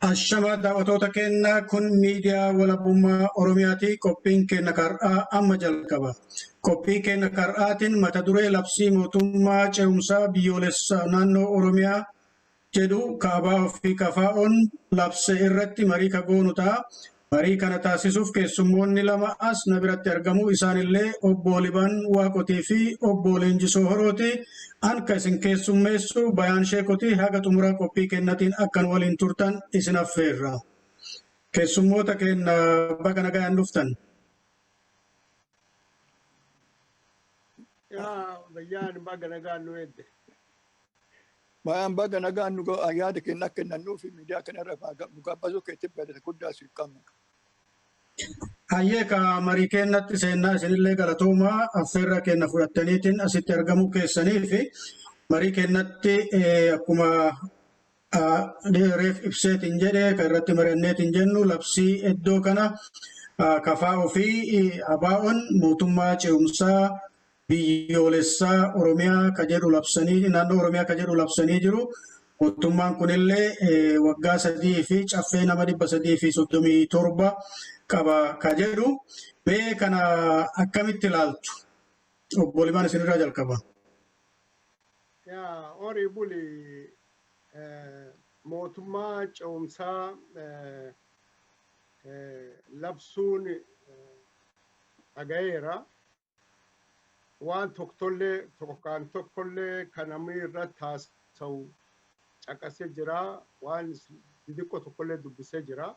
Ashama daawwattoota keenya kun miidiyaa walabummaa Oromiyaati. Qophiin keenya kar'aa amma jalqaba. Qophii keenya kar'aatiin mata duree labsii mootummaa ce'umsaa biyyoolessaa naannoo Oromiyaa jedhu kaabaa fi KFOn labse irratti marii kagoonu ta'a. Marii kana taasisuuf keessummoonni lama as na biratti argamu. Isaanillee Obboo Liban Waaqootii fi Obboo Leenjiso Horooti. Anka isin keessummeessu bayaan sheekoti haga xumura qophii kennatiin akkan waliin turtan isin affeerra. Keessummoota keenya baga nagaan dhuftan. Yaa bayyaan baga nagaan nu edde. Bayaan baga nagaan nu yaada keenya kennannuu fi miidiyaa kanarra mugabbasuu keetti badata guddaa siif qabna. Hayyee ka marii keenyatti seenaa isinillee galatoomaa affeerra keenya fudhattaniitiin asitti argamuu keessanii fi marii keenyatti akkuma reef ibseetiin jedhee kan irratti mari'anneetiin jennu labsii iddoo kana KFO fi ABO'n mootummaa ce'umsaa biyyoolessaa Oromiyaa ka jedhu labsanii naannoo Oromiyaa ka jedhu labsanii jiru. Mootummaan kunillee waggaa 3 fi caffee nama 337 qaba ka jedhu. Mee kana akkamitti ilaaltu? Obbo Liban isinirraa jalqaba. Yaa horii buli mootummaa ce'umsaa labsuun dhagayeera. Waan tokkollee kan namni irratti haasa'u caqasee jira. Waan xixiqqoo tokkollee dubbisee jira.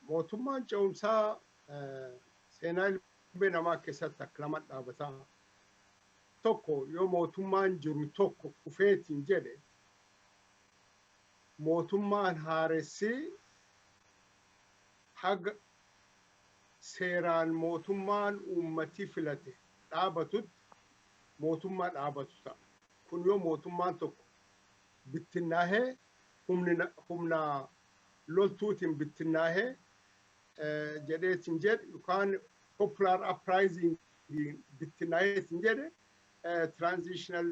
Mootummaan ce'umsaa seenaa ilmi namaa keessatti akka lama dhaabata. Tokko yoo mootummaan jiru tokko kufeetiin jedhe mootummaan haaressi haga seeraan mootummaan uummati filate dhaabatutti mootummaa dhaabatu ta'a. Kun yoo mootummaan tokko bittinnaahee humna loltuutiin bittinnaahee jedheetiin jedhe yookaan popular uprising bittinnaahee jedhe transitional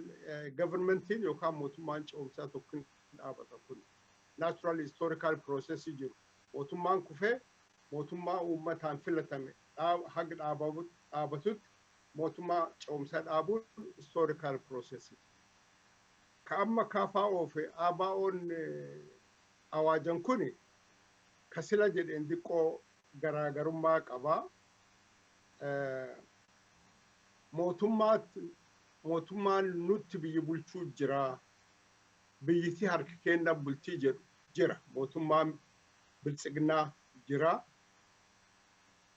governmentiin yookaan mootummaan ce'umsaa tokko dhaabata. Kun natural historical process jiru. Mootummaan kufee mootummaa uummataan filatame haga dhaabatutti mootummaa ce'umsaa dhaabuun historical process. Ka amma KFO fi ABO'n awaajan kuni kasila jedheen diqqoo garaagarummaa qaba. Mootummaan nutti biyya bulchuu jira. Biyyiti harka keenya bultii jedhu jira. Mootummaan biltsignaa jira.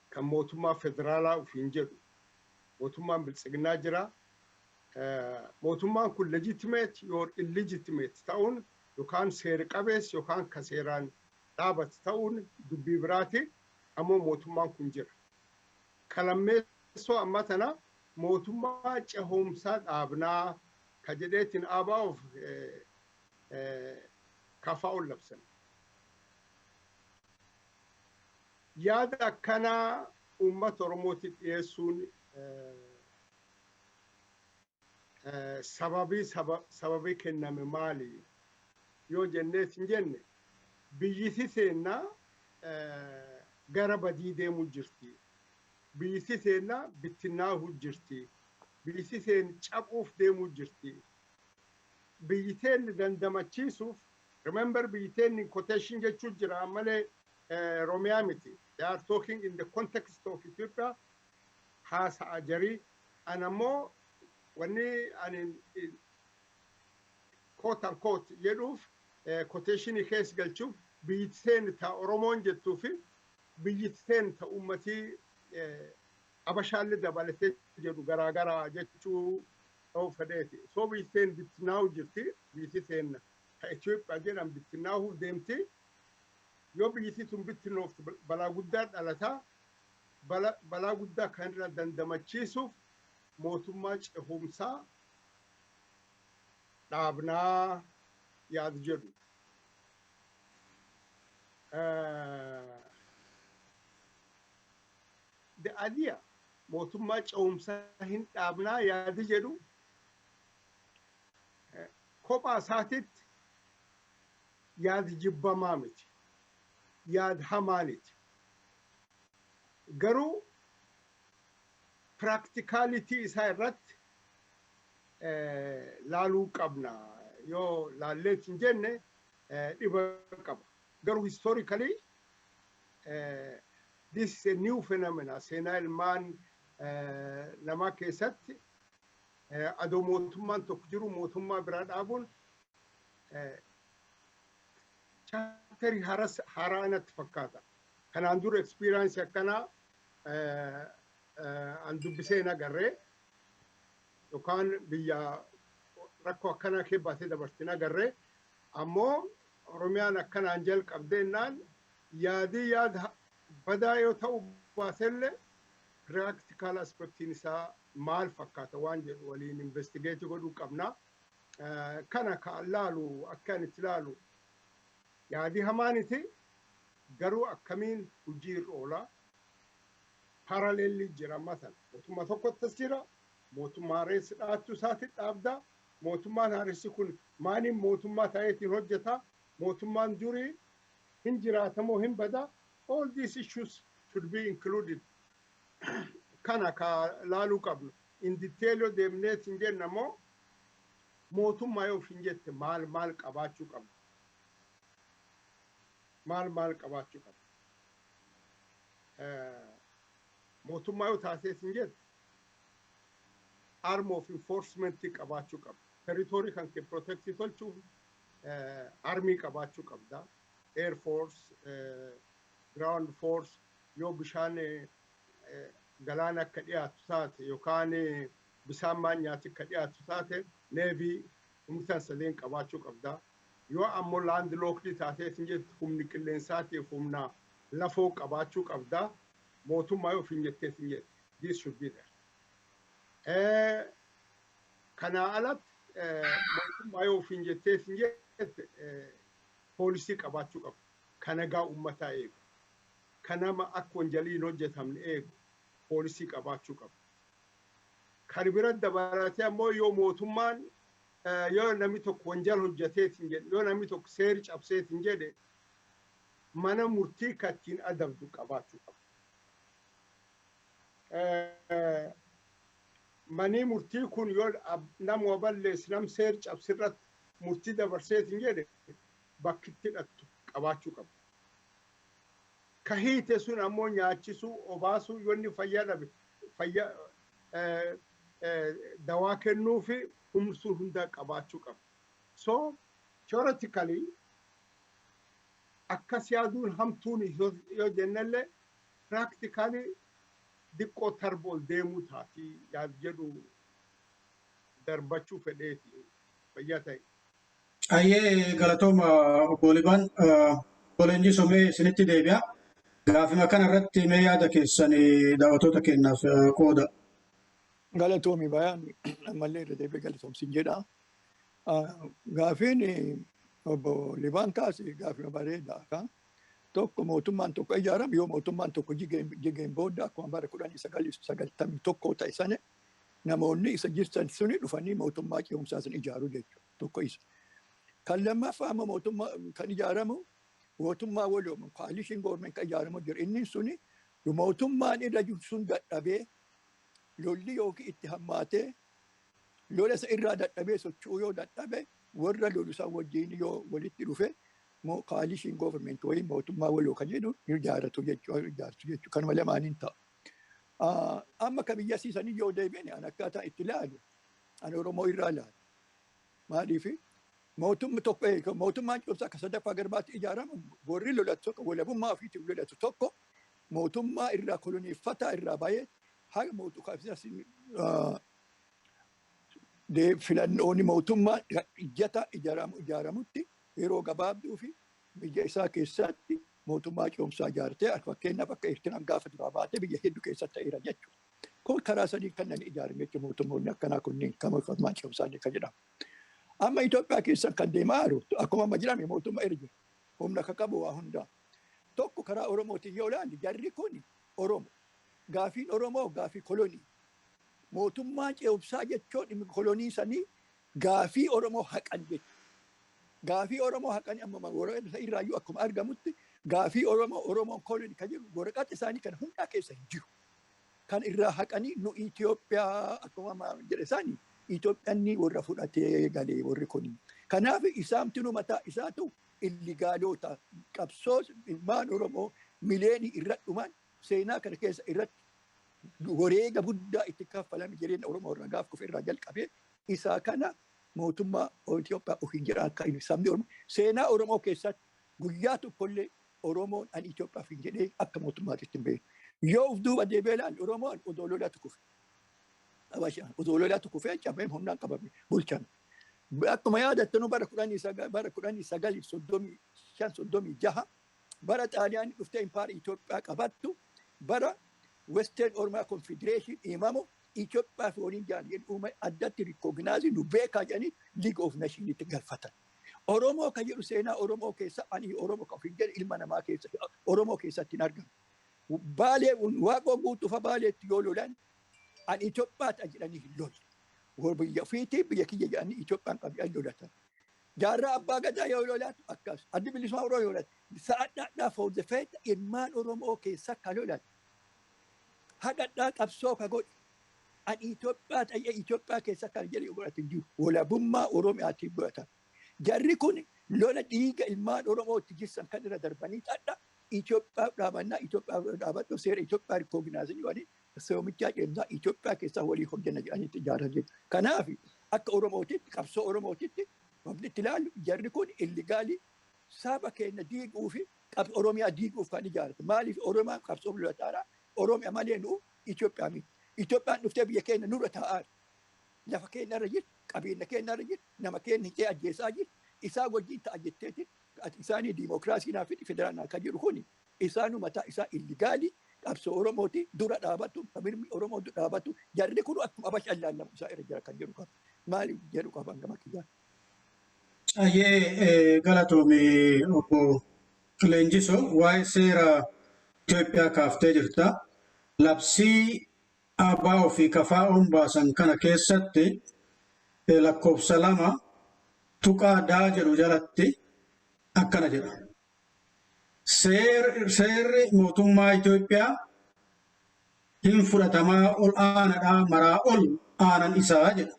Kan mootummaa federaalaa ofiin jedhu mootummaan biltsignaa jira. Mootummaan kun legitimate or illegitimate ta'uun yookaan seera qabeessa yookaan ka seeraan dhaabate ta'uun dubbii biraati. Ammoo mootummaan kun jira. Kalammeessoo amma tana mootummaa ce'umsaa dhaabnaa ka jedheetiin ABO'f KFO'n labsan. Yaada akkanaa uummata Oromootti dhiyeessuun sababii kenname maali? Yoo jenneetiin jenne biyyiti seenaa gara badii deemuu jirti. Biyyiti seenaa bittinnaa'uu jirti. Biyyiti seen cabuuf deemuu jirti. Biyyiteen dandamachiisuuf remember biyyiteen quotation jechuu jira malee Oromiyaa miti. They are talking in the context of Ethiopia. Haasa'a jarii anammoo wanni ani quote unquote jedhuuf quotation keessa galchuuf biyyiteen ta Oromoon jettuu fi biyyiteen ta uummatii abashaallee dabalatee jedhu garaagaraa jechuu ta'uu fedheeti. So biyyiteen bittinnaa'uu jirti. Biyyiteen ta Itoophiyaa jedhan bittinnaa'uuf deemti. Yoo biyyittii tun bittinnooftu balaa guddaa dhalataa. Balaa guddaa kan irra dandamachiisuuf mootummaa ce'umsaa dhaabnaa yaadu jedhu. The idea mootummaa ce'umsaa hin dhaabnaa yaadu jedhu kophaa isaatitti yaad jibbamaa miti yaad hamaaniti garuu practicality isaa irratti laaluu qabna yoo laalleet hin jenne dhiba qaba garuu historically this is a new phenomenon seenaa ilmaan namaa keessatti adoo mootummaan tokko jiru mootummaa biraa dhaabuun chapteri haaraa natti fakkaata kanaan dura experience akkanaa an dubbisee hin agarree yookaan biyya rakkoo akkanaa kee baatee dabartee hin agarree ammoo Oromiyaan akkanaan jalqabdeennaan yaadii yaada badaa yoo ta'u baasellee practical aspectiin isaa maal fakkaata waan jedhu waliin investigate godhuu qabna kana ka laalu akkan itti laalu yaadii hamaaniti garuu akkamiin hojiirra oola parallelli jira masan mootummaa tokkotti jira mootummaa haaressi dhaattu isaatti dhaabda mootummaan haaressi kun maaniin mootummaa ta'eetiin hojjeta mootummaan durii hin jiraatamoo hin bada all these issues should be included kana ka laaluu qabnu in detail yoo deemneet hin jennamoo mootummaa yoo hin jette maal qabaachuu qabna maal qabaachuu qabna mootummaa yoo taateet hin jette arm of enforcement qabaachuu qabna territory kan kee protect tolchuuf army qabaachuu qabda air force ground force yoo bishaan galaana akka dhiyaatu taate yookaan bisaan maanyaati akka dhiyaatu taate navy humna sadeen qabaachuu qabda yoo ammoo land locked taateet hin jette humni qilleensaatiif humna lafoo qabaachuu qabda mootummaa yoo hin jetteet hin jette this should be there kana alatti mootummaa yoo hin jetteet hin jette poolisii qabaachuu qabda kan nagaa uummataa eegu kan nama akka wanjaliin hojjetamne eegu poolisii qabaachuu qabda kan bira dabalatee ammoo yoo mootummaan yoo namni tokko wanjal hojjeteet hin jedhe yoo namni tokko seera cabseet hin jedhe mana murtii kattiin adabdu qabaachuu qabda manii murtii kun yoo nama balleessi nam seera cabsirratti murtii dabarseet hin jedhe bakkitti hidhattu qabaachuu qabda ka hiite sun ammoo nyaachisuu obaasuu yoo inni fayyaa dhabe dawaa kennuu fi humsuu hunda qabaachuu qabda so theoretically akkas yaaduun hamtuun yoo jennallee practically diqqoo tarbool deemuu taati yaad jedhu darbachuu fedheeti fayyaa ta'e. Ayyee galatooma obbo Liban Leenjiso mee isinitti deebi'a. Gaafima kana irratti mee yaada keessan daawwattoota kennaaf qooda. Galatoomi bayaan ammallee irra deebi'ee galatoomsin jedha. Gaafiin obbo Liban kaase gaafima bareedaa tokko mootummaan tokko ijaarame yoo mootummaan tokko jigeen booda akkuma bara 1991 ta'e sana namoonni isa jirtan suni dhufanii mootummaa ce'umsaa sun ijaaruu jechuudha tokko isa. Kan lammaffaa amma mootummaa kan ijaaramu mootummaa waloo coalition government kan ijaaramu jira inni suni mootummaan irra jiru sun dadhabee lolli yookiin itti hammaatee lola isa irraa dadhabee socho'uu yoo dadhabe warra lolu isaa wajjin yoo walitti dhufe coalition government wayii mootummaa waloo kan jedhu ijaaratu jechuudha kanuma lamaaniin ta'a. Amma ka biyya siisanii yoo deebiin an akkaataa itti ilaalu an Oromoo irraa ilaalu maaliifi mootummaan ce'umsaa akka sadaffaa garbaatti ijaaramu warri lolatu tokko walabummaa ofiitiin lolatu tokko mootummaa irraa koloneeffataa irraa baay'ee haga mootummaa filannoonni mootummaa ijaaramutti yeroo gabaabduu fi biyya isaa keessatti mootummaa ce'umsaa ijaartee fakkeenyaaf akka Eertiraan gaafa duraa baatee biyya hedduu keessatti ta'eera jechuudha. Kun karaa sadii kan nan ijaarame jechuudha mootummoonni akkanaa kunneen kan mootummaa ce'umsaa kan jedhamu. Amma Itoophiyaa keessan kan deemaa jiru akkuma amma jedhame mootummaa erga humna akka qabu waa hundaa. Tokko karaa Oromootiin yoo ilaalle jarri kun Oromo. Gaafiin Oromoo gaafii kolonii. Mootummaa ce'umsaa jechuun kolonii sanii gaafii Oromoo haqan jechuudha. gaafii Oromoo haqanii amma waraqaa irraayyuu akkuma argamutti gaafii Oromoon koloni kan jiru waraqaa isaanii kan hundaa keessa hin jiru. Kan irraa haqanii nu Itoophiyaa akkuma jedhe isaanii Itoophiyaan warra fudhatee galee warri kuni. Kanaaf isaamtinu mataa isaatu illigaalota qabsoos ilmaan Oromoo mileenii irratti dhuman seenaa kana keessa irratti wareega guddaa itti kaffalame jireenya Oromoo irraa gaaf kufe irraa jalqabee isaa kana mootummaa Itoophiyaa ofiin jedha akka inni sabni Oromoo seenaa Oromoo keessatti guyyaa tokkollee Oromoon ani Itoophiyaaf hin jedhee akka mootummaatitti hin beeku. Yoo of duuba deebi'ee ilaalle Oromoon odoo lolaatu kufe. Abashaan odoo lolaatu kufee cabee humnaan qabame bulchan. Akkuma yaadattanu bara 1936 bara Xaaliyaan dhuftee impaara Itoophiyaa qabattu bara Western Oromiyaa Confederation imamu Itoophiyaa fi waliin jaalleen uume addatti rikooginaazi nu beekaa jedhanii League of Nations itti galfatan. Oromoo kan jedhu seenaa Oromoo keessa ani Oromoo kan ofiin jedhe ilma namaa keessa Oromoo keessatti hin argamu. Baalee Waaqoo guutuufa Baaleetti yoo lolan an Itoophiyaa jedhanii hin lolle. Biyya ofiitii biyya kiyya jedhanii Itoophiyaan qabdii lolatan. Jaarraa abbaa gadaa yoo lolaatu akkas. Addi bilisummaa Oromoo yoo lolatu. Sa'aadhaa for the fact ilmaan Oromoo keessa kan lolan. Hagadhaa qabsoo ka godhe. An Itoophiyaa ta'ee Itoophiyaa keessa kan jedhe godhatin jiru. Walabummaa Oromiyaatiin godhatan. Jarri kun lola dhiiga ilmaan Oromootti jissan kan irra darbanii xadha. Itoophiyaa dhaabannaa Itoophiyaa dhaabadhu seera Itoophiyaa rikooginaazi jedhanii Soomicha cimsaa Itoophiyaa keessaa walii hojjenna jedhaniitti ijaaran jechuudha. Kanaaf akka Oromootitti qabsoo Oromootitti wabni itti ilaallu jarri kun illigaalii saba keenya diiguu fi Oromiyaa diiguuf kan ijaarate. Maaliif Oromiyaan qabsoo lolataadhaa Oromiyaa malee nu Itoophiyaa miti. Itoophiyaan dhuftee biyya keenya nurra taa'aa lafa keenya irra jirti qabeenya keenya irra jirti nama keenya hin ajjeesaa jirti isaa wajjin ta'a jetteetiin isaanii diimokiraasiinaa fi federaalaa kan jiru kuni isaanu mataa isaa illigaalii qabsoo Oromooti dura dhaabatu mirmi Oromoo dura dhaabatu jarri kun akkuma abashaan laallamu isaa irra jira kan jedhu qaba. Maaliif jedhu qaban gama kiyyaan. Ayyee galatoomii obbo Leenjiso waa'ee seera Itoophiyaa kaaftee jirta. Labsii ABO fi KFOn baasan kana keessatti lakkoofsa 2 tuqaa daa jedhu jalatti akkana jedha. Seerri mootummaa Itoophiyaa hin fudhatamaa ol aanadhaa maraa ol aanan isaa jedha.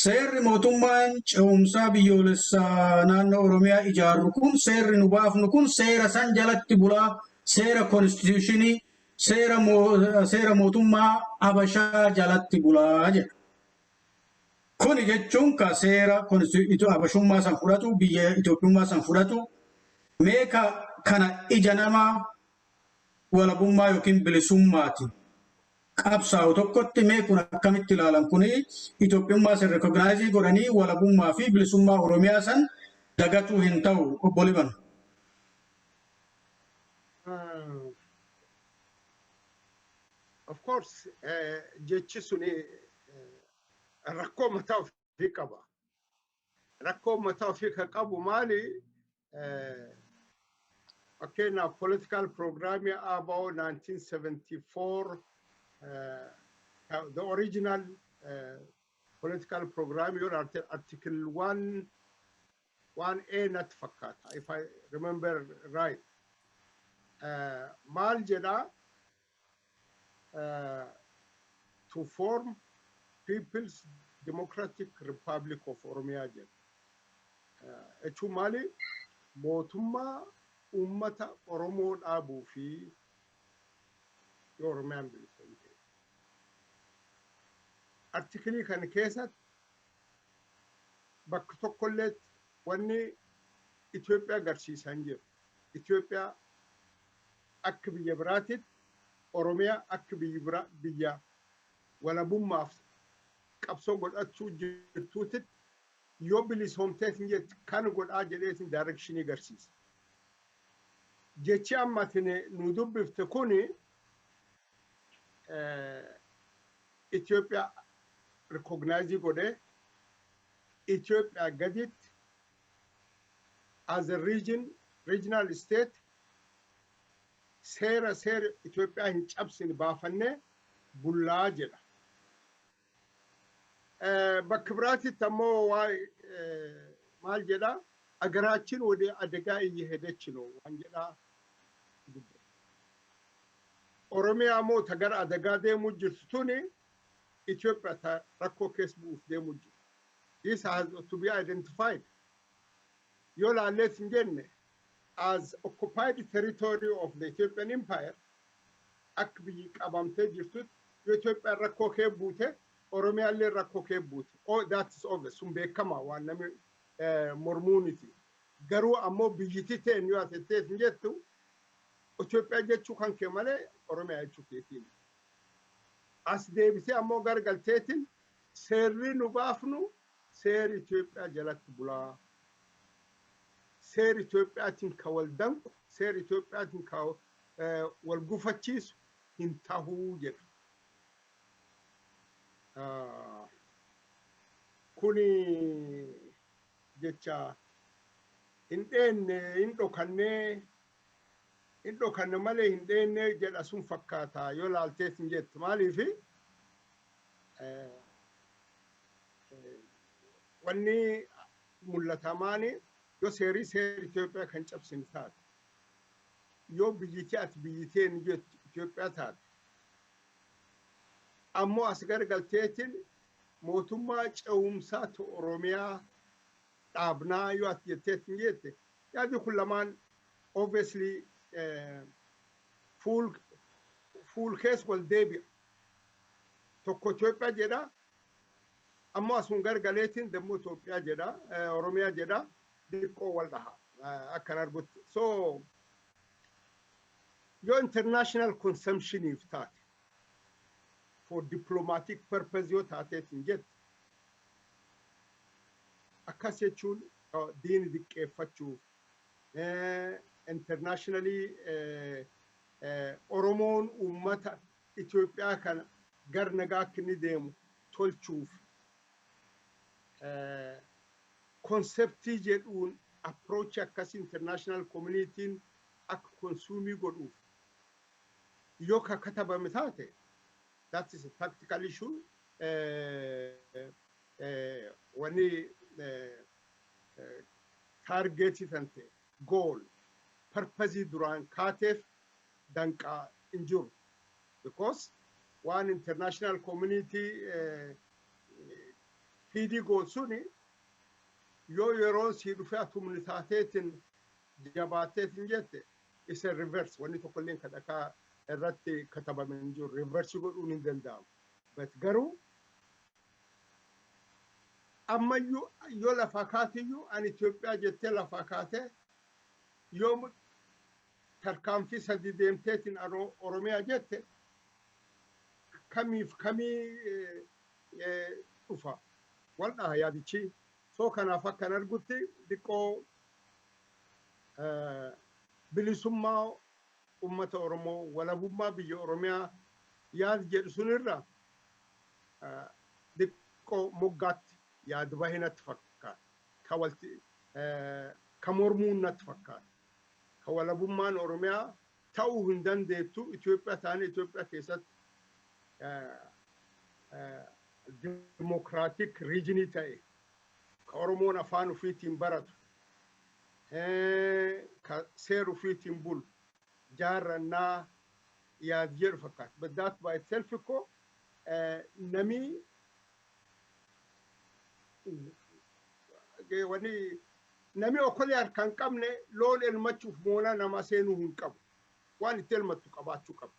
Seerri mootummaan ce'umsaa biyyoolessaa naannoo Oromiyaa ijaarru kun seerri nu baafnu kun seera san jalatti bulaa seera konstituushinii seera mootummaa Habashaa jalatti bulaa jedha. Kuni jechuun ka seera Habashummaa san fudhatu biyya Itoophiyummaa san fudhatu meeqa kana ija namaa walabummaa yookiin bilisummaati. Qabsaa'u tokkotti meequn akkamitti ilaalan kuni Itoophiyummaa san rikooginaaizii godhanii walabummaa fi bilisummaa Oromiyaa san dagatuu hin ta'u obbo Liban. Of course, jechi suni rakkoo mataa ofii qaba. Rakkoo mataa ofii kan qabu maali? Fakkeenyaaf political program ABO 1974 the original political program your article 1A not fakata if I remember right. Maal jedha to form People's Democratic Republic of Oromiyaa jedha. Jechuun maali? Mootummaa ummata Oromoo dhaabuu fi Oromiyaan bilisomte. Artikelii kan keessatti bakka tokkollee wanni Itoophiyaa agarsiisan jiru. Itoophiyaa akka biyya biraatitti Oromiyaa akka biyya walabummaaf qabsoo godhachuu jirtuutitti yoo bilisoomteetiin jetti kan godhaa jedheetiin daarekshinii agarsiisa. Jechi ammatiin nu dubbifte kuni Itoophiyaa rikooginaaizii godhee Itoophiyaa gaditti as a regional state seera Itoophiyaa hin cabsin baafannee bullaa jedha. Bakka biraatitti ammoo maal jedha agaraachin wode adagaa እየሄደች ነው waan jedha Oromiyaa moo ta gara adagaa deemuu jirtu tuni Ethiopia ta rakkoo keessa bu'uuf deemuu jirtu. This has to be identified. Yoo laallees hin jenne as occupied territory of the Ethiopian Empire akka biyyi qabamtee jirtutti yoo Ethiopiyaa rakkoo kee buute Oromiyaallee rakkoo kee buute. Oh, that is obvious. Sun beekamaa waan namni mormuuniti. Garuu ammoo biyyittii ta'een yoo asettees hin jettu Ethiopia jechuu kan kee malee Oromiyaa jechuu keetiin. As deebisee ammoo gargalteetiin seerri nu baafnu seerri Ethiopia jalatti bulaa. Seerri Itoophiyaatiin ka wal danqu, seerri Itoophiyaatiin ka wal gufachiisu hin tahuu jedhu. Kuni jecha hin dheenne hin dhokanne malee hin dheenne jedha sun fakkaata yoo laaltees hin jettu. Maaliifi wanni mul'atamaani yoo seerri Itoophiyaa kan cabsin taate yoo biyyittii ati biyyiteen jettu Itoophiyaa taate ammoo as gargalteetiin mootummaa ce'umsaa ta Oromiyaa dhaabnaa yoo ati jetteetiin jette yaadi kun lamaan obviously fuul keessa wal deebi'a. Tokko Itoophiyaa jedha ammoo asun gargaleetiin dammoo Itoophiyaa jedha Oromiyaa jedha diqqoo wal dhaha akkan argutti. So your international consumption if taate for diplomatic purpose yoo taateetiin jette akkas jechuun diini diqqeeffachuuf internationally Oromoon uummata Itoophiyaa kana gar nagaa akka inni deemu tolchuuf conceptii jedhuun approach akkas international communityin akka consumii godhuuf yoo katabame taate that is a tactical issue wani target tante goal purpose duraan kaateef danqaa hin jiru because one international community PD goal suni yoo yeroon si dhufee atumni taateetiin jabaateetiin jette is a reverse wanni tokkolleen kadhakaa irratti katabame hin jiru reverse godhuun hin danda'amu but garuu amma yoo lafaa kaatiyyuu an Itoophiyaa jettee lafaa kaatee yoo tarkaanfii sadi deemteetiin Oromiyaa jette kamiif kamii dhufa wal dhaha yaadichi soo kanaaf akkan argutti diqqoo bilisummaa ummata Oromoo walabummaa biyya Oromiyaa yaad jedhu sunirra diqqoo moggaatti yaad bahinatti fakkaata ka walti ka mormuun natti fakkaata ka walabummaan Oromiyaa ta'uu hin dandeettu Itoophiyaa taane Itoophiyaa keessatti democratic regionii ta'e ka Oromoon afaan ufiitiin baratu ka seer ufiitiin bulu jaarrannaa yaad jedhu fakkaata but that by itself ko nami wani nami okolee harkaan qabne loon elmachuuf moonaa nama seenuu hin qabu waan itti elmattu qabaachuu qabu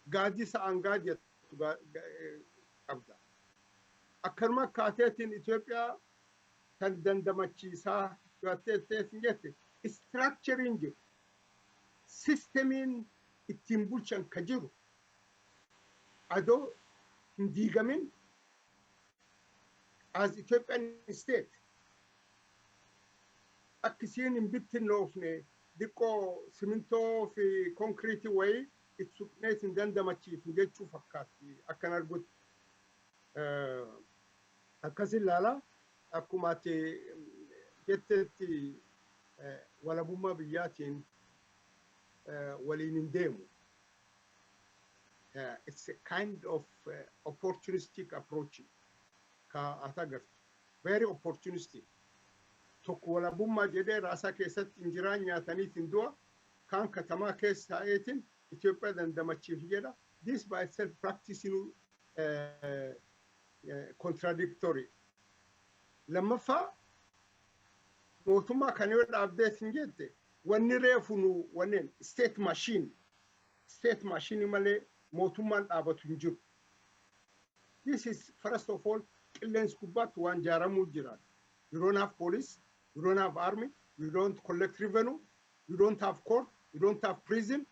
gaadisa angaa jettu qabda akkanuma akkaateetiin Itoophiyaa kan dandamachiisaa yoo ta'eetiin jette structuring jiru systemiin ittiin bulchan ka jiru adoo hin diigamin as Ethiopian state akkisiin hin bittinnoofne diqqoo simintoo fi konkriitii wayii itti supnees hin dandamachiifne jechuu fakkaatti akkan argutti akkas ilaala akkuma ati jettetti walabummaa biyyaatiin waliin hin deemu. It's a kind of opportunistic approach ka atagartu very opportunistic tokko walabummaa jedhee raasaa keessatti injiraan nyaataniitiin du'a kaan katamaa keessa taa'eetiin Itoophiyaa dandamachiif jedha. This by itself practicing contradictory. Lammaffaa mootummaa kan yoo dhaabdeetiin jette wanni reefu nu wanneen state machine malee mootummaan dhaabatu hin jiru. This is first of all qilleensi gubbaatti waan jaaramuu jira. You don't have police, you don't have army, you don't collect revenue, you don't have court, you don't have prison,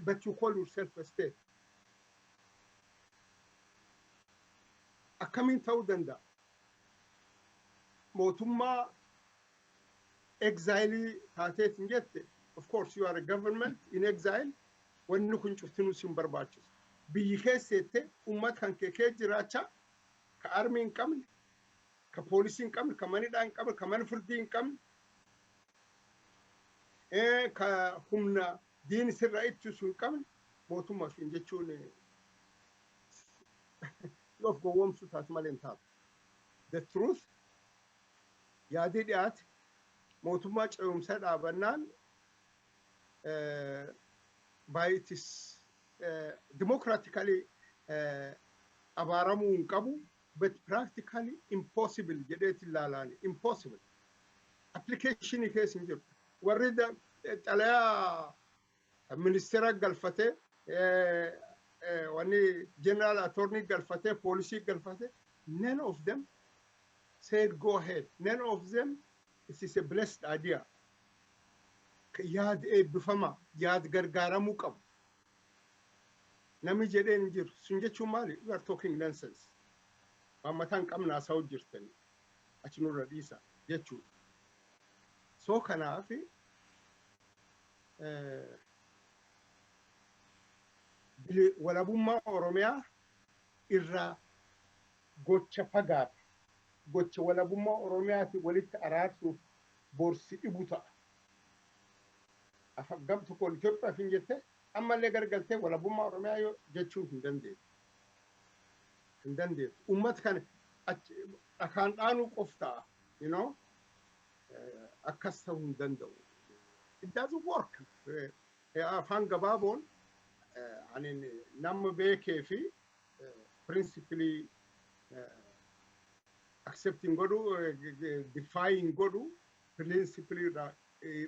but you call yourself a state. Akkamiin ta'uu danda'a? Mootummaa exile taateetiin jette, of course you are a government in exile, wanni kun cuftinuu sin barbaachisu. Biyyi keessatti uummata kan kee jiraachaa ka armii hin qabne, ka poolisii hin qabne, ka manidhaa hin qabne, ka mana firdii hin qabne, ka humna diini sirraa ittisu hin qabne mootummaa fi jechuun of gowwoomsuu taatu malee hin taatu. The truth yaadii dhiyaate mootummaa ce'umsaa dhaabannaan by it is democratically abaaramuu hin qabu, but practically impossible jedheeti ilaalaani. Impossible. Application keessa hin jiru. Warri xalayaa ministeera galfatee wanni general attorney galfatee poolisii galfatee none of them said go ahead. None of them, it is a blessed idea. Yaad eebbifamaa, yaad gargaaramuu qabu. Nami jedheen hin jiru. Sun jechuun maali? You are talking nonsense. Mataan qabna haasa'uu jirtanii achi nurra dhiisa jechuudha. So kanaaf walabummaa Oromiyaa irraa gocha fagaate, gocha walabummaa Oromiyaati walitti araarsuuf boorsi dhibu ta'a. Gam tokkoon Itoophiyaaf hin jette ammallee gargaltee walabummaa Oromiyaa yoo jechuu hin dandeessu. Hin dandeessu. Uummata kana dhakaan dhaanuu qoftaa, you know, akkas ta'uu hin danda'u. It doesn't work. Afaan gabaaboon ani nama beekee fi principally accepting godhu, defying godhu, principally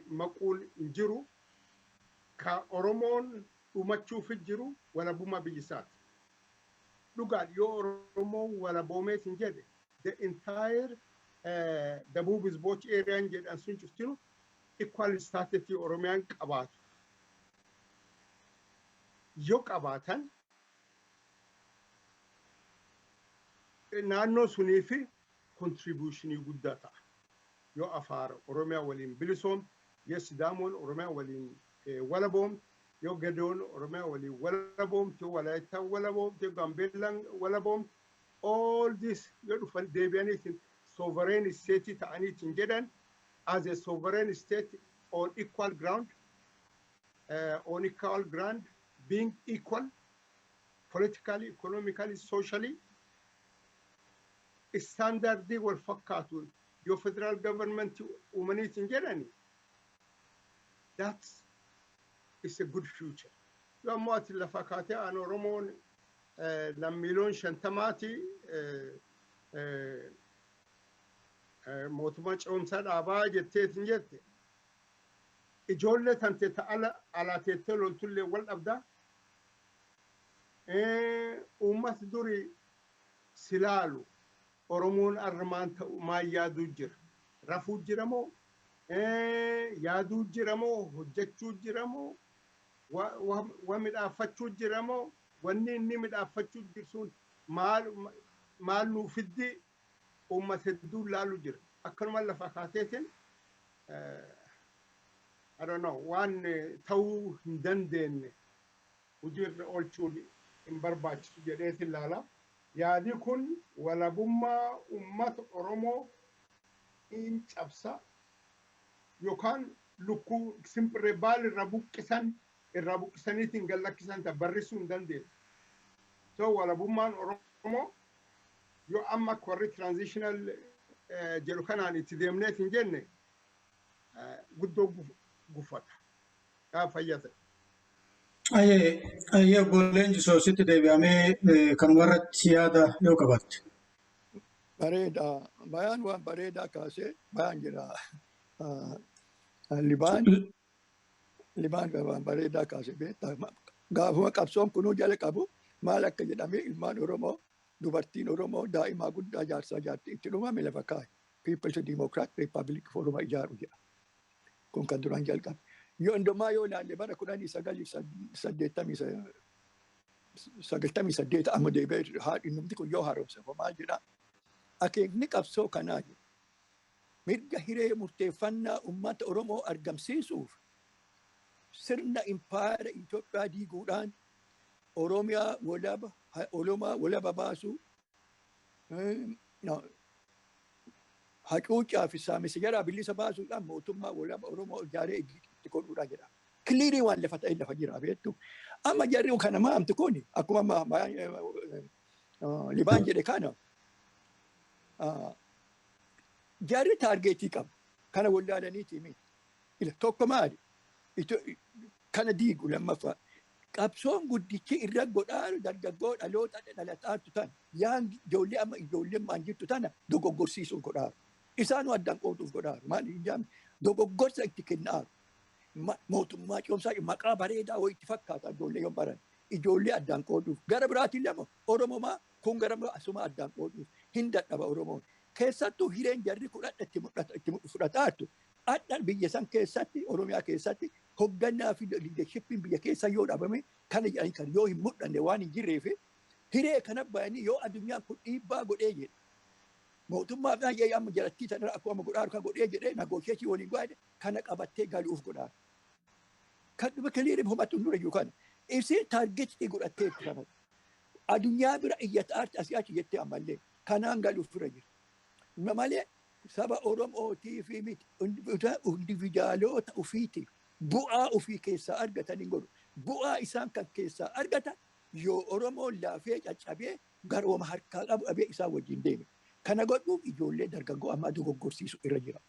maquul hin jiru. Ka Oromoon dhumachuuf jiru walabummaa biyyisaati. Dhugaan yoo Oromoon walaboomeet hin jedhe the entire Dabub Hizboch area jedhan sun cuftinu equal status Oromiyaan qabaatu. Yoo qabaatan naannoo sunii fi contributionii guddaa ta'a. Yoo Afaar Oromiyaa waliin bilisoom, yoo Sidaamoon Oromiyaa waliin walaboom, yoo Gadoon Oromiyaa waliin walaboom, yoo Walaayittaa walaboom, yoo Gaambeellaan walaboom, all this yoo dhufan deebi'aniitiin sovereign state ta'aniitiin jedhan as a sovereign state on equal ground, being equal politically, economically, socially, standardii wal fakkaatu yoo federal government uumaniitiin jedhani, that is a good future. Yoo ammoo ati lafa kaatee aan Oromoon lammiiloon shantamaati mootummaa ce'umsaa dhaabaa jetteetiin jette ijoollee tante ta'ala alaateettee loltullee wal dhabdaa uummati duri silaalu Oromoon armaan ta'u maal yaaduu jira? Rafuu jira moo? Yaaduu jira moo? Hojjechuu jira moo? Waa midhaaffachuu jira moo? Wanni inni midhaaffachuu jirsuun maal nuu fiddi uummata hedduu laalu jira. Akkanuma lafa kaateetiin I don't know, waan ta'uu hin dandeenye hojiirra oolchuun hin barbaachisu jedheetiin laala. Yaadi kun walabummaa uummata Oromoo in cabsa yookaan lukkuu simpiree baal irra buqqisaniitiin gallakkisan ta barrisuu hin dandeessu. So walabummaan Oromoo yoo amma warri transitional jedhu kanaan itti deemneet hin jenne guddoo gufata. Yaa fayyada. Ayyee Obbo Leenjisoo sitti deebi'amee kan warratti yaada yoo qabatte. Bareeda. Bayaan waan bareedaa kaasee bayaan jira. Libaan waan bareedaa kaasee beektaa. Gaafuma qabsoon kunuu jala qabu maal akka jedhamee ilmaan Oromoo dubartiin Oromoo daa'imaa guddaa jaarsaa jaartii itti dhumame lafa kaa'e. People's Democratic Republic of Oromoo ijaaru jedha. Kun kan duraan jalqabe. Yoo hundumaa yoo ilaalle bara 1998 amma deebi'ee haadhi numti kun yoo haaromse maal jedhaa. Akeekni qabsoo kanaa mirga hiree murteeffannaa uummata Oromoo argamsiisuuf sirna impaayera Itoophiyaa diiguudhaan Oromiyaa walaba baasuu hacuuccaa fi saamisa jaraa bilisa baasuudhaan mootummaa walaba Oromoo ijaaree itti godhuudhaa jedha. Kiliirii waan lafa ta'e lafa jira beektu. Amma jarri kana maamti kun akkuma Libaan jedhe kana jarri taargeetii qabu. Kana wallaalaniiti miti. Tokko maali? Kana diigu lammaffaa. Qabsoon guddichi irra godhaaru dargaggoo dhaloota dhalataatu tan yaan ijoollee amma ijoolleen maan jirtu tana dogoggorsiisuuf godhaaru. Isaanuu addaan qooduuf godhaaru. Maali hin jaamne dogoggorsa itti kennaaru. Mootummaa coomsaa maqaa bareedaa wayii itti fakkaata ijoollee yoo baran. Ijoollee addaan qooduuf. Gara biraatiin lama Oromomaa kun gara asuma addaan qooduuf hin dadhaba Oromoon. Keessattuu hireen jarri kudhadha itti fudhataatu. Adda biyya san keessatti Oromiyaa keessatti hoggannaa fi liidershippiin biyya keessa yoo dhabame kana jedhanii kan yoo hin mul'anne waan hin jirreef hiree kana bayanii yoo addunyaan kun dhiibbaa godhee jedhe mootummaa fi hayyee amma jalattii tanarra akkuma godhaaru kan godhee jedhee nagoosheetii waliin godhee kana qabattee galuuf godhaaru. Kan dhume kiliiriif hubatu hin dura jiru kana ibsee taargeetii godhatteetti kana addunyaa bira iyyataa asii achi jettee ammallee kanaan galuuf bira jira. Malee saba Oromootii fi miti indiviidaalota ofiitiif bu'aa ofii keessaa argatan hin godhu. Bu'aa isaan kan keessaa argatan yoo Oromoon laafee caccabee garooma harkaa qabu dhabee isaan wajjin deeme. Kana godhuuf ijoollee dargaggoo ammaa dogoggorsiisu irra jira.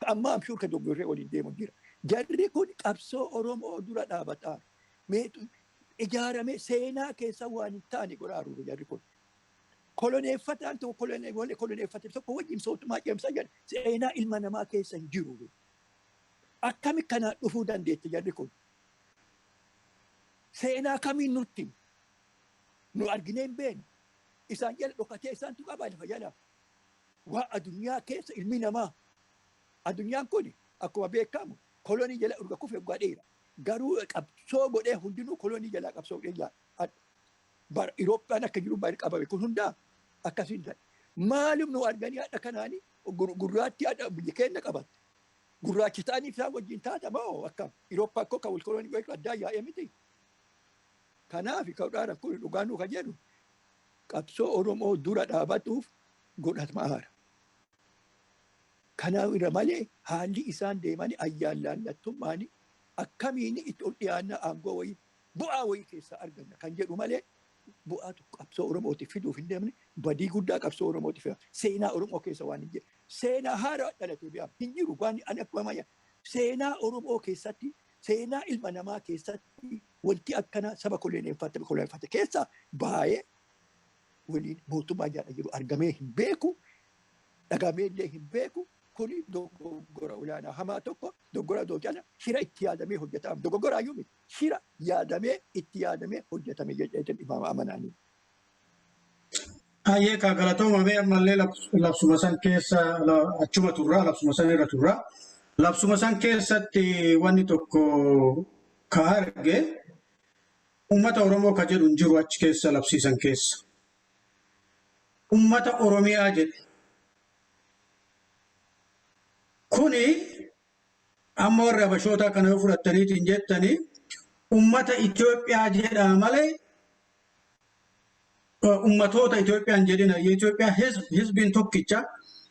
Amma amshuur kan dogoggorree waliin deemu jira. Jarri kun qabsoo Oromoo dura dhaabataa ijaaramee seenaa keessa waan hin taane godhaaru jarri kun. Koloneeffataan tokko koloneeffate tokko wajjin mootummaa ceemsaa jedha seenaa ilma namaa keessa hin jiru. Akkami kanaa dhufuu dandeetti jarri kun? Seenaa kamiin nutti nu arginee hin beekne isaan jala dhokatee isaantu qabaa lafa jala. Waa addunyaa keessa ilmi namaa addunyaan kun akkuma beekamu kolonii jala urga kufe godheera. Garuu qabsoo godhee hundinuu kolonii jala qabsoo godhee bar Irooppiyaan akka jiru baay'ee qabame kun hundaa akkasiin ta'e. Maaliif nu arganii haadha kanaanii gurraatti haadha biyya keenya qabatte. Gurraachi ta'anii isaan wajjin taata moo akkam Irooppaa akkoo kan wal kolonii godhee addaa yaa'ee miti. Kanaaf ka'uudhaan kun dhugaan nu kan jedhu qabsoo Oromoo dura dhaabatuuf godhamaara. Kanaaf irra malee haalli isaan deemanii ayyaallallattummaanii akkamiin itti ol dhiyaannaa aangoo wayii bu'aa wayii keessaa arganna kan jedhu malee bu'aatu qabsoo Oromootiif fiduuf hin deemne badii guddaa qabsoo Oromootiif seenaa Oromoo keessa waan hin jirre seenaa haaraa dhalatee bi'aa hin jiru waan ani akkuma mayya seenaa Oromoo keessatti seenaa ilma namaa keessatti wanti akkana saba koloneeffate keessa baay'ee waliin mootummaa jaadha jiru argamee hin beeku dhagamee illee hin beeku kuni dogoggora olaanaa hamaa tokko dogoggora doojana shira itti yaadamee hojjetame dogoggora ayyuu miti shira yaadamee itti yaadamee hojjetame jedheen imaama amanaanii. Ayyee kaa galatoomamee ammallee labsuma san keessa achuma turraa labsuma san irra turraa labsuma san keessatti wanni tokko ka arge ummata Oromoo ka jedhu hin jiru achi keessa labsiisan keessa. Ummata Oromiyaa jedhe. Kuni amma warri Habashootaa kana yoo fudhattaniitiin jettanii ummata Itoophiyaa jedhaa malee ummatoota Itoophiyaan jedhina. የኢትዮጵያ ህዝብን tokkicha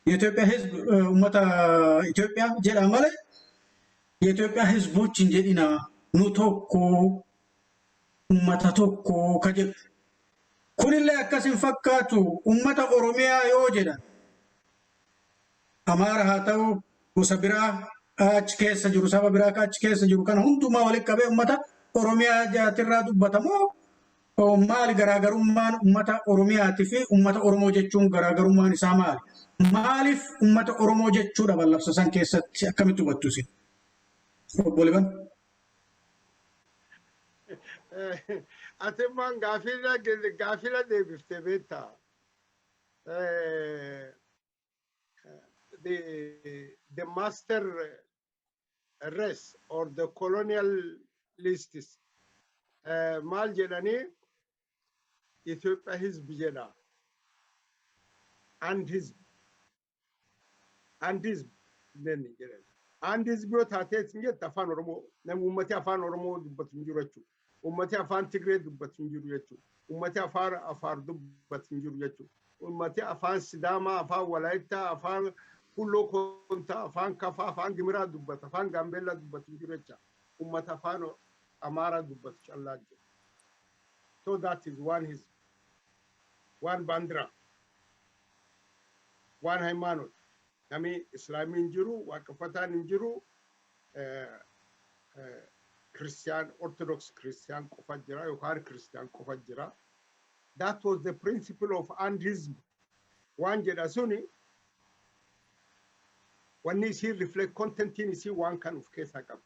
የኢትዮጵያ ህዝብ ummata Itoophiyaa jedhaa malee የኢትዮጵያ ህዝቦችን jedhina nu tokko ummata tokko ka jedhu. Kunillee akkas hin fakkaatu ummata Oromiyaa yoo jedhan Amaara haa ta'u gosa biraa achi keessa jiru saba biraa achi keessa jiru kana hundumaa walitti qabee uummata Oromiyaa jaatirraa dubbatamoo maali garaagarummaan uummata Oromiyaatii fi uummata Oromoo jechuun garaagarummaan isaa maali? Maaliif uummata Oromoo jechuudha labsa san keessatti akkamitti hubattu isin? Obbo Liban. Atimmaan gaafila deebiftee beektaa? The master race or the colonialists maal jedhanii Ethiopia hizb jedha and hizb nenni jedhan and hizb yoo taateet hin jette afaan Oromoo namni uummati afaan Oromoo dubbatu hin jiru jechuudha. Uummati afaan Tigree dubbatu hin jiru jechuudha. Uummati afaan Afaar dubbatu hin jiru jechuudha. Uummati afaan Sidaamaa, afaan Walaayittaa, afaan Kulloo Kontaa, afaan Kafaa, afaan Gimiraa dubbata, afaan Gaambeellaa dubbatu hin jiru jechuudha. Uummati afaan Amaaraa dubbatu callaa jira. So that is one bandira, one haymaanot. Nami Islaamin jiru, Waaqeffataan hin jiru, Christian, Orthodox Christian qofa jira, yookaan Christian qofa jira. That was the principle of andism. Waan jedha suni, wanni isii reflect contentiin isii waan kan of keessaa qabu.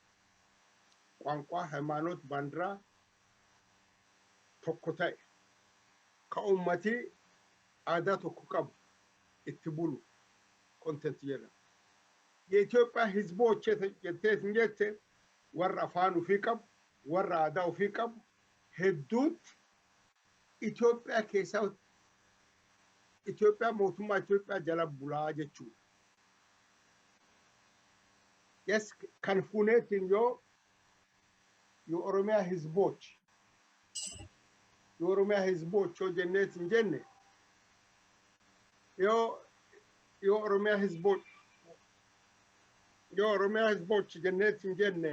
Qaanqaa, haymaanot, bandiraa tokko ta'e, ka ummati aadaa tokko qabu, itti bulu, content jedha. የኢትዮጵያ ህዝቦች jetteet hin jette warra afaan ofii qabu, warra aadaa ofii qabu, hedduutti Itoophiyaa keessaa Itoophiyaa mootummaa Itoophiyaa jala bulaa jechuudha. Yes, kan fuuneetiin yoo Oromiyaa hizboች የኦሮሚያ ህዝቦች ጀነት እንጀነ የኦሮሚያ ህዝቦች ጀነት እንጀነ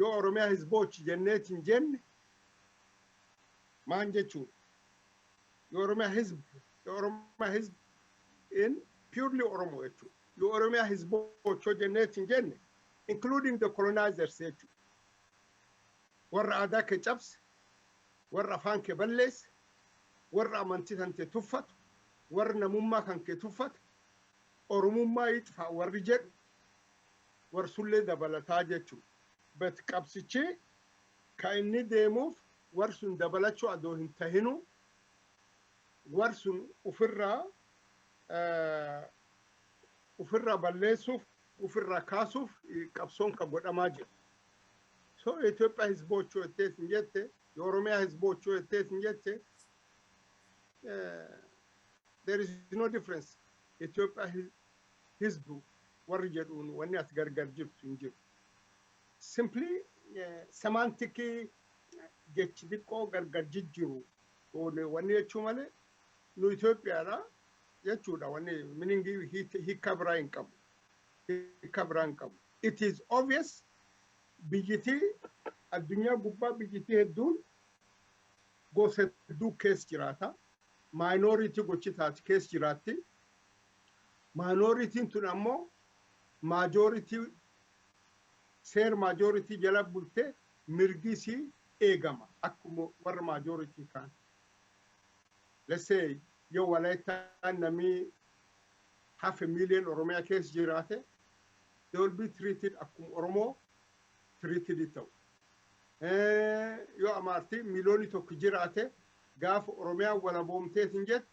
የኦሮሚያ ህዝቦች ጀነት እንጀነ ማንጀቹ የኦሮሚያ ህዝብ in purely ኦሮሞዎቹ የኦሮሚያ ህዝቦች ጀነት እንጀነ including the colonizers ወራ አዳ ከጨብስ warra afaan kee balleesse, warra amantii tante tuffatu, warra namummaa kan kee tuffatu, Oromummaa itti warri jedhu, warra sullee dabalataa jechuudha. Bet qabsichi kan inni deemuuf warri sun dabalachuu adoo hin tahinu, warri sun ofirraa balleessuuf, ofirraa kaasuuf qabsoon kan godhamaa jira. So Itoophiyaa hizbochuu jettees hin jette, የኦሮሚያ ህዝቦች ወጥተት እንጀት there is no difference ኢትዮጵያ ህዝቡ ወርጀዱን ወኔ አስገርገር ጅብቱ እንጂ simply semantic ጀች ዲቆ ገርገር ጅጅሩ ወኔ የቹ ማለ ኑ ኢትዮጵያ ራ የቹዳ ወኔ ሚኒንግ ሂከብራይን ቀቡ it is obvious ብይቲ አዱኛ ጉባ ብይቲ ሄዱን ጎሰዱ ኬስ ጅራታ ማይኖሪቲ ጎችታት ኬስ ጅራቲ ማይኖሪቲን ቱናሞ ማጆሪቲ ሴር ማጆሪቲ ጀለቡልቴ mirgisi eegama akkuma warra majority kan let's say yo walaita nami 500,000 Oromia case jirate they will be treated akkuma Oromo treated it yo amarti milioni tokko jirate gaaf Oromia wala boomteet injet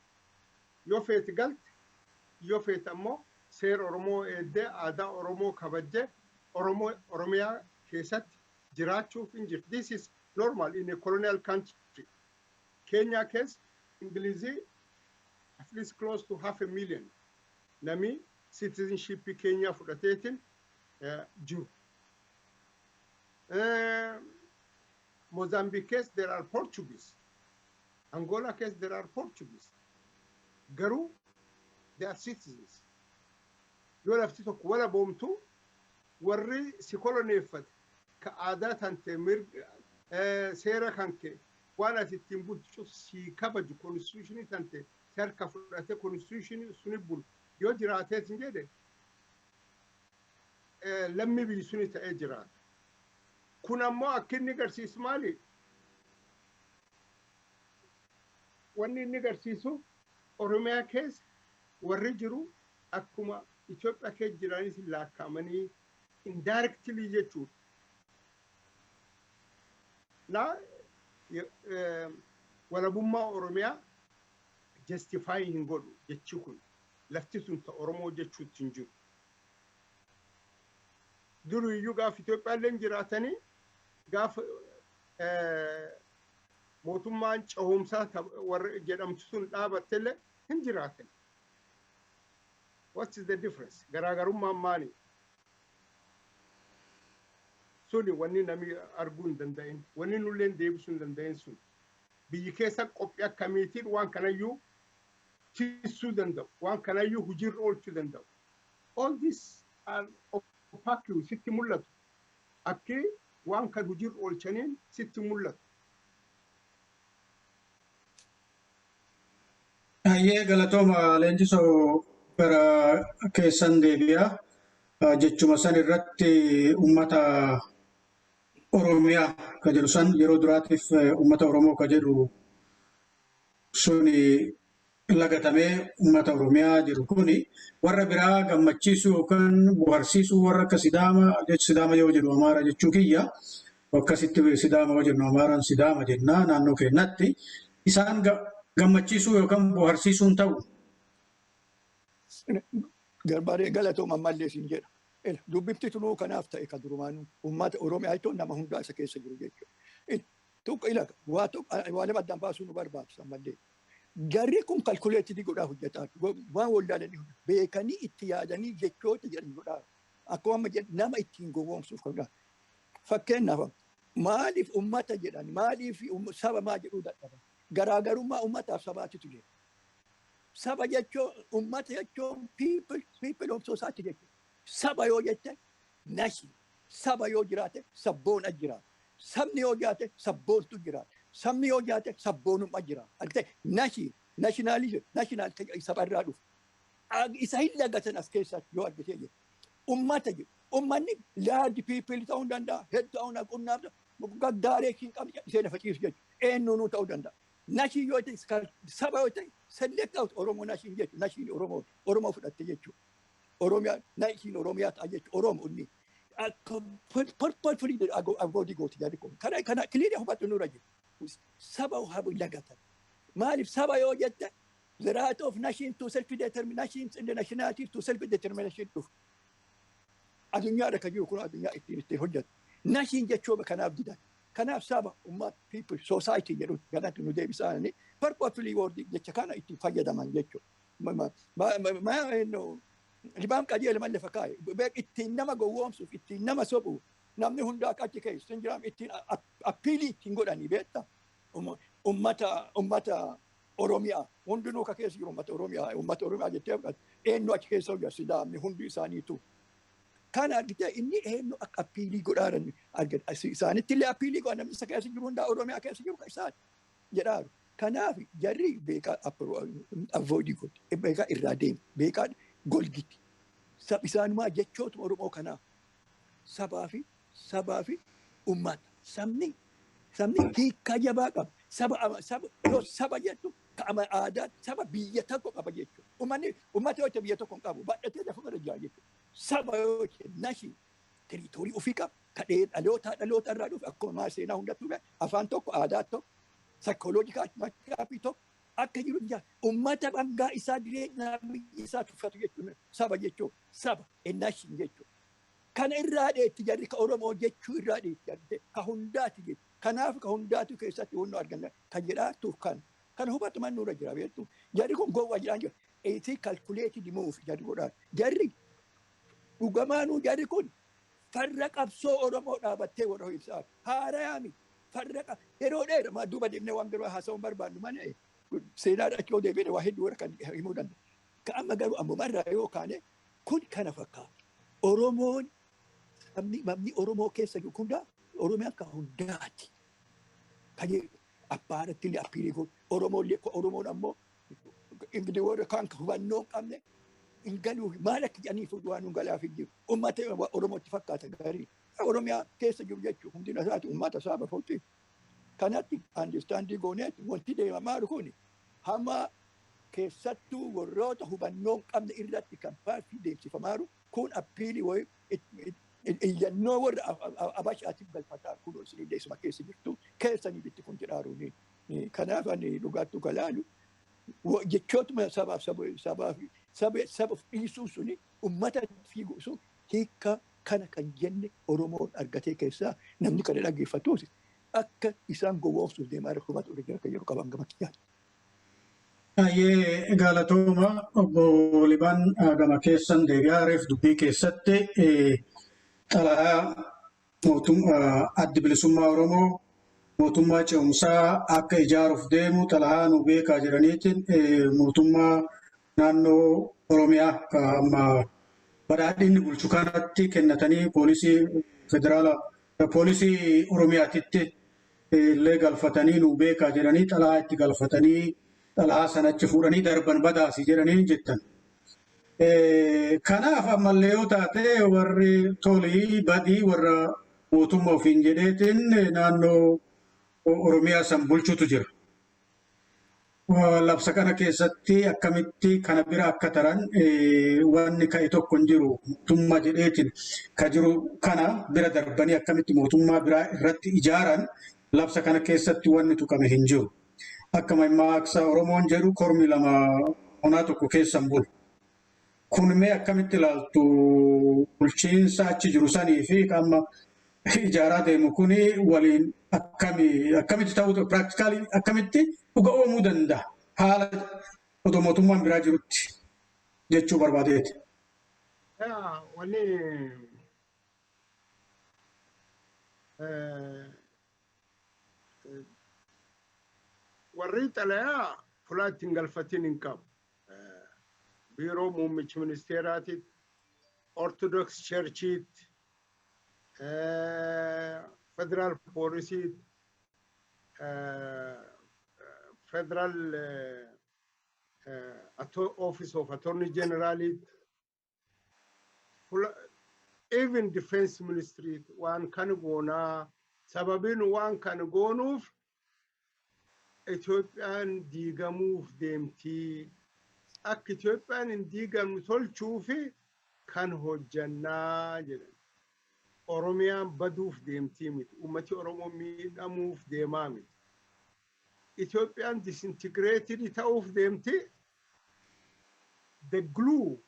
yo feet galt yo feet ammo seer Oromo edde aada Oromo kabajje Oromia keessatti jiraachuuf injir. This is normal in a colonial country. Kenya case, Ingilizi, at least close to 500,000. Nami citizenship Kenya for the taking Jew. Mozambique case, there are Portuguese. Angola case, there are Portuguese. Garu, they are citizens. You have to talk well about them. Worry, si colonifat. كعادات أنت سيرة كانك وأنا تتنبض شوف سي كبج constitution أنت تركب فرات constitution سنبول يجراتات جدّة lammii biyyi suni ta'ee jiraata. Kun ammoo akka inni agarsiisu maali? Wanni inni agarsiisu Oromiyaa keessa warri jiru akkuma Itoophiyaa keessa jiraanis laakkaa'amanii indirectly jechuudha. Walabummaa Oromiyaa justify hin godhu jechi kun lafti sun ta Oromoo jechuutti hin jiru. Duriyyuu gaafa Itoophiyaalleen jiraatanii gaafa mootummaan cehumsaa warra jedhamtu sun dhaabattellee hin jiraatan. What is the difference? Garaagarummaan maali? Suni wanni namni arguu hin danda'in, wanni nulleen deebisuu hin danda'in sun. Biyyi keessa qophii akkamiitiin waan kanayyuu tissuu danda'u, waan kanayyuu hojiirra oolchuu danda'u. All these are opaque sitti mul'atu. Akki waan kan hojiirra oolchaniin sitti mul'atu. Hayyee galatooma Leenjisoo gara keessan deebi'a. Jechuma san irratti uummata Oromiyaa ka jedhu san yeroo duraatiif uummata Oromoo ka jedhu suni lagatamee uummata Oromiyaa jiru kuni warra biraa gammachiisuu yookaan bohaarsiisuu warra akka Sidaama yoo jedhu Amaara jechuu kiyya. Akkasitti Sidaama yoo jennu Amaaraan Sidaama jennaa naannoo keenyatti isaan gammachiisuu yookaan bohaarsiisuun ta'u. Garbaaree galatooma ammallee siin jedha. Dubbifti tunuu kanaaf ta'e kan durumaanuu uummata Oromiyaa jechuun nama hundaa isa keessa jiru jechuudha. Tokko ilaaka waa lama addaan baasuu nu barbaachisa ammallee. Jarri kun kalkuleetii godhaa hojjetaa waan waldaalanii beekanii itti yaadanii jechoota jedhan godhaa. Akkuma amma nama ittiin gowwoomsuuf godhaa. Fakkeenyaaf maaliif uummata jedhan maaliif saba maa jedhuu dadhaban. Garaagarummaa uummataaf sabaatitu jira. Saba jechuun uummata jechuun people of society jechuudha. Saba yoo jette nashi. Saba yoo jiraate sabboona jiraata. Sabni yoo jiraate sabboontu jiraata. Sabni yoo jiraate sabboonummaa jiraata. Alte nashi nationalism saba irraa dhufu. Isa hin lagatan as keessatti yoo argitee jiru. Uummata jiru. Uummanni large people ta'uu danda'a. Hedduu ta'uu qunnaaf gaggaarii hin qabne isheen faciisu jechuudha. Eenyuunuu ta'uu danda'a. Nashi yoo ta'e saba yoo ta'e select out Oromoo nashiin jechuudha. Nashiin Oromoo fudhatte jechuudha. Oromiyaa nashiin Oromiyaa ta'a jechuudha. Oromoo inni purple free avoodi gooti jedhu kun. Kana kiliidii hubatu nurra jiru. Saba habu lagatan. Maaliif saba yoo jette the right of nation to self-determination and the nationality to self-determination dhufu. Addunyaadha kan jiru kun addunyaa ittiin hojjetu. Nashiin jechuun kanaaf didan. Kanaaf saba uummata people society jedhu kanatti nu deebisanii purposefully word jecha kana itti fayyadaman jechuudha. Liban qajeela malee fakkaate ittiin nama gowwoomsuuf ittiin nama sobuuf namni hundaa achi keessa hin jiraam ittiin appiilii ittiin godhanii beektaa. Uummata Oromiyaa hundinuu ka keessa jiru uummata Oromiyaa jettee eenyu achi keessa hojjetu Sidaamni hundi isaaniitu. Kana argitee inni eenyu akka appiilii godhaaran argata. Isaanitti illee appiilii godhan namni isa keessa jiru hundaa Oromiyaa keessa jiru kan isaan jedhaaru. Kanaaf jarri beekaa avoodii godhe beekaa irraa deemu beekaa golgiti. Isaanumaa jechoota Oromoo kanaa sabaa fi uummata. Sabni hiikaa jabaa qaba. Saba jettu ka'ama aadaa saba biyya tokko qaba jechuudha. Uummata yoo ta'e biyya tokko hin qabu baadhatee lafa irra jira jechuudha. Saba yoo ta'e nashi teriitoorii ofii qaba. Kadhee dhaloota irraa dhufe akkuma seenaa hundattuu afaan tokko aadaa tokko saayikooloojikaafi tokko akka jiru jira. Uummata dhangaa isaa jireenya biyya isaa tuffatu jechuudha. Saba jechuun saba nashi jechuudha. Kana irraa dheetti jarri ka Oromoo jechuu irraa dheetti ka hundaati jechuudha. Kanaaf ka hundaatu keessatti wannu arganna kan jedhaatuuf kan hubatu man nurra jira beektu. Jarri kun gowwaa jiraan jira. Eetii kalkuleetii muuf jarri godhaan. Jarri dhugamaanuu jarri kun farra qabsoo Oromoo dhaabattee warra ibsaa. Haarayaami farra yeroo dheeraa duuba deemnee waan biraa haasa'uun barbaannu mana seenaa dhachoo deebiin waa hedduu warra kan himuu danda'a. Ka amma garuu ammumarraa yoo kaane kun kana fakkaata. Oromoon mamni Oromoo keessa jiru hundaa Oromiyaa akka hundaati. Kan abbaaratti illee appiilii kun Oromoon ammoo ingilii warra kaan hubannoo hin qabne ingaluu maalak jedhanii fuudhaan galaaf jiru ummata Oromootti fakkaata gaarii Oromiyaa keessa jiru jechuun hundina isaati ummata saaba footti kanatti understanding gooneeti wanti deemamaa kun hamma keessattuu warroota hubannoo qabne irratti kan paartii deemsifamaa kun appiilii wayi iyyannoo warra abashaatiif galfataa kun isin deessuma keessa jirtu keessanii bitti kun jedhaaruuni kanaaf ani dhugaattu kalaalu jechootuma sabaaf dhiisuu suni ummata fiiguu sun hiika kana kan jenne Oromoon argatee keessaa namni kana dhaggeeffatuus akka isaan gowwoomsuuf deemaa hubatu irra kan yeroo qaban gama kiyyaa. Ayyee galatooma obbo Liban gama keessan deebi'aa reef dubbii keessatti xalayaa mootummaa addi bilisummaa Oromoo mootummaa ce'umsaa akka ijaaruuf deemu xalayaa nu beekaa jiraniitiin mootummaa naannoo Oromiyaa amma badhaadhinni bulchu kanatti kennatanii poolisii federaala poolisii Oromiyaatitti illee galfatanii nu beekaa jiranii xalayaa itti galfatanii xalayaa sanachi fuudhanii darban badaasi jedhanii jettan. Kanaaf ammallee yoo taate warri tolii badii warra mootummaa ofiin jedheetiin naannoo Oromiyaa san bulchutu jira. Labsa kana keessatti akkamitti kana bira akka taran wanni ka'e tokko hin jiru mootummaa jedheetiin ka jiru kana bira darbanii akkamitti mootummaa biraa irratti ijaaran labsa kana keessatti wanni tuqame hin jiru. Akkuma maaksa Oromoon jedhu kormi lama onaa tokko keessan bulu. Kun mee akkamitti ilaaltu bulchiinsa achi jiru sanii fi qaama ijaaraa deemu kuni waliin akkamitti ta'uu piraaktikaalii akkamitti dhuga oomuu danda'a haala otoo mootummaan biraa jirutti jechuu barbaadeeti. Warri xalayaa fulaa ittiin galfatiin hin qabu. Biiroo muummichi ministeeraatitti, Ortodoks Churchiitti, Federal Poolisiitti, Federal Office of Attorney Generaliitti, even Defense Ministry waan kan goonaa sababiin waan kan goonuuf Itoophiyaan diigamuuf deemtii akka Itoophiyaan hin diigamne tolchuufi kan hojjannaa jedhan. Oromiyaan baduuf deemtii miti. Ummati Oromoo miidhamuuf deemaa miti. Itoophiyaan disintegrated ta'uuf deemtii. The glue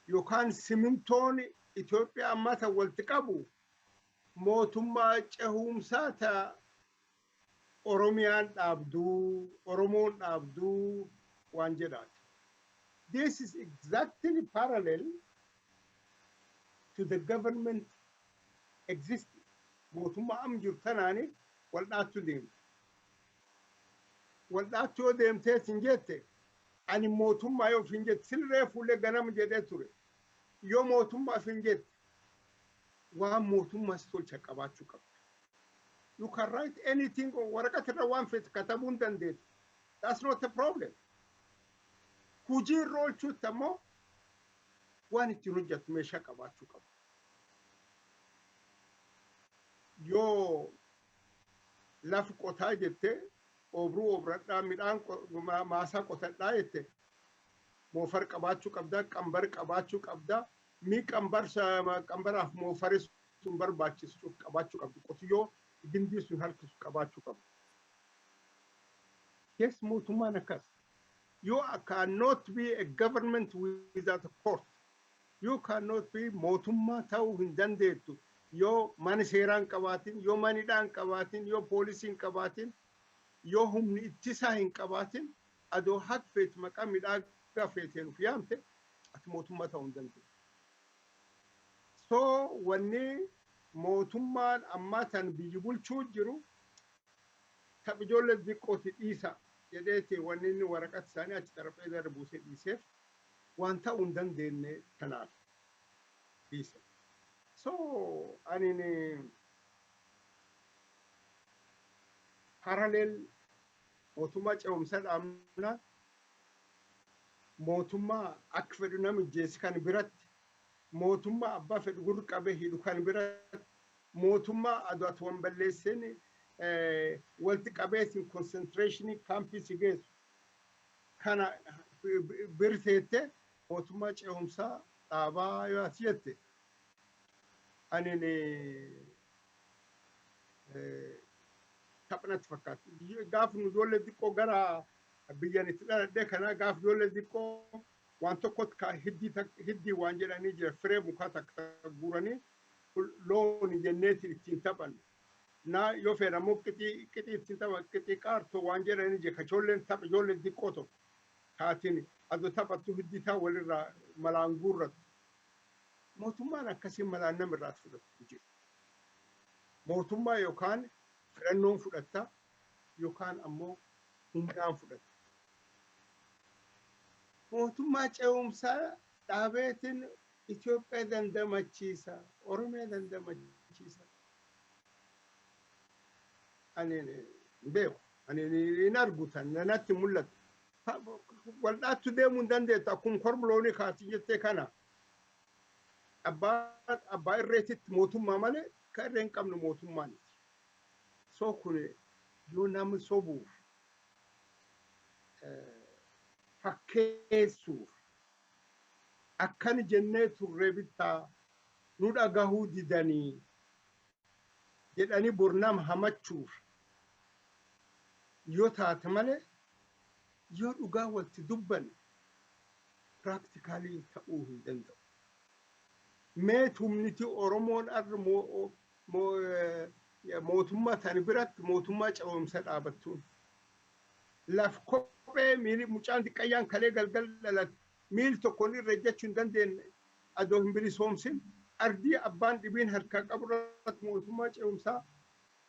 yookaan simintoon Itoophiyaa ammata walitti qabu mootummaa ce'umsaa ta'a. Oromiyaan dhaabduu, Oromoon dhaabduu waan jedhaati. This is exactly parallel to the government existing. Mootummaa am jiru tanaani wal dhaattu deemte. Wal dhaattu yoo deemtee sin jette ani mootummaa yoo fin jette silree fuullee ganama jedhee ture. Yoo mootummaa fin jette waan mootummaas tolcha qabaachuu qabda. You can write anything or waraqata waan feet katabuun dandeetti. That's not a problem. Hujii roolchuutti ammoo waan ittiin hojjettu meeshaa qabaachuu qabu. Yoo lafa qotaa jettee obruu obradhaa midhaan maasaa qotadhaa jette moofar qabaachuu qabdaa, qambar qabaachuu qabdaa, mii qambaraaf moofaris sun barbaachisu qabaachuu qabdu. Qotiyyoo gindii sun harkisu qabaachuu qabdu. Yes, mootummaan akkas. You cannot be a government without a court. You cannot be mootummaa ta'uu hin dandeettu. Yoo mana seeraan qabaatin, yoo manidhaan qabaatin, yoo poolisiin qabaatin, yoo humni ittisaa hin qabaatin, adoo haq feet maqaa midhaagaa feeteen uf yaamte ati mootummaa ta'uu hin dandeettu. So wanni mootummaan ammaa tan biyyi bulchuu jiru taph ijoollee xiqqooti dhiisa jedheeti wanni inni waraqata isaanii achi xarapheezaa irra buusee dhiiseef waan ta'uu hin dandeenye kanaaf dhiise. So ani parallel mootummaa ce'umsa dhaabnaa mootummaa akka fedhu nama jeessi kan biratti mootummaa abbaa fedhu gurra qabee hidhu kan biratti mootummaa adu'atuwan balleesseen walti qabeetiin concentration campus geessu kana birteette mootummaa ce'umsaa dhaabaa yoo ati jette ani taphanatti fakkaata. Gaaf nu ijoollee xiqqoo gara biyyan itti dhaladhee kana gaaf ijoollee xiqqoo waan tokkotti ka hiddii waan jedhanii jira firee mukaa takka guuranii loon jenneetiin ittiin taphanne. Na yoo fedhamoo qixii ittiin taphan qixii qaartoo waan jedhanii jira kachoolleen tapha ijoollee xiqqoo tokko kaatiin adoo taphattu hiddii taa walirraa malaan guurratu. Mootummaan akkasiin malaan namirraa fudhatu jira. Mootummaa yookaan filannoon fudhatta yookaan ammoo humnaan fudhatta. Mootummaa ce'umsaa dhaabeetiin Itoophiyaa dandamachiisa, Oromiyaa dandamachiisa. Ani beeku, ani hin argutan, nanatti mul'atu. Waldhaattu deemuu hin dandeettu akkuma kormuloonii kaati jettee kana. Abbaa irreetitti mootummaa malee kan irree hin qabne mootummaaniti. So kun yoo nama sobuuf fakkeessuuf akkan jennee turree bittaa nu dhagahuu didanii jedhanii bornam hamachuuf yoo taate malee yoo dhugaa walitti dubban practically ta'uu hin danda'u. Mee tumniti Oromoon arra mootummaa tan biratti mootummaa ce'umsa dhaabattuun. Laf kophee miili mucaan xiqqayyaan kalee galgal dhalat miil tokkoon irra jechuu hin dandeenye adoo hin bilisoomsin ardii abbaan dhibiin harkaa qabu irratti mootummaa ce'umsaa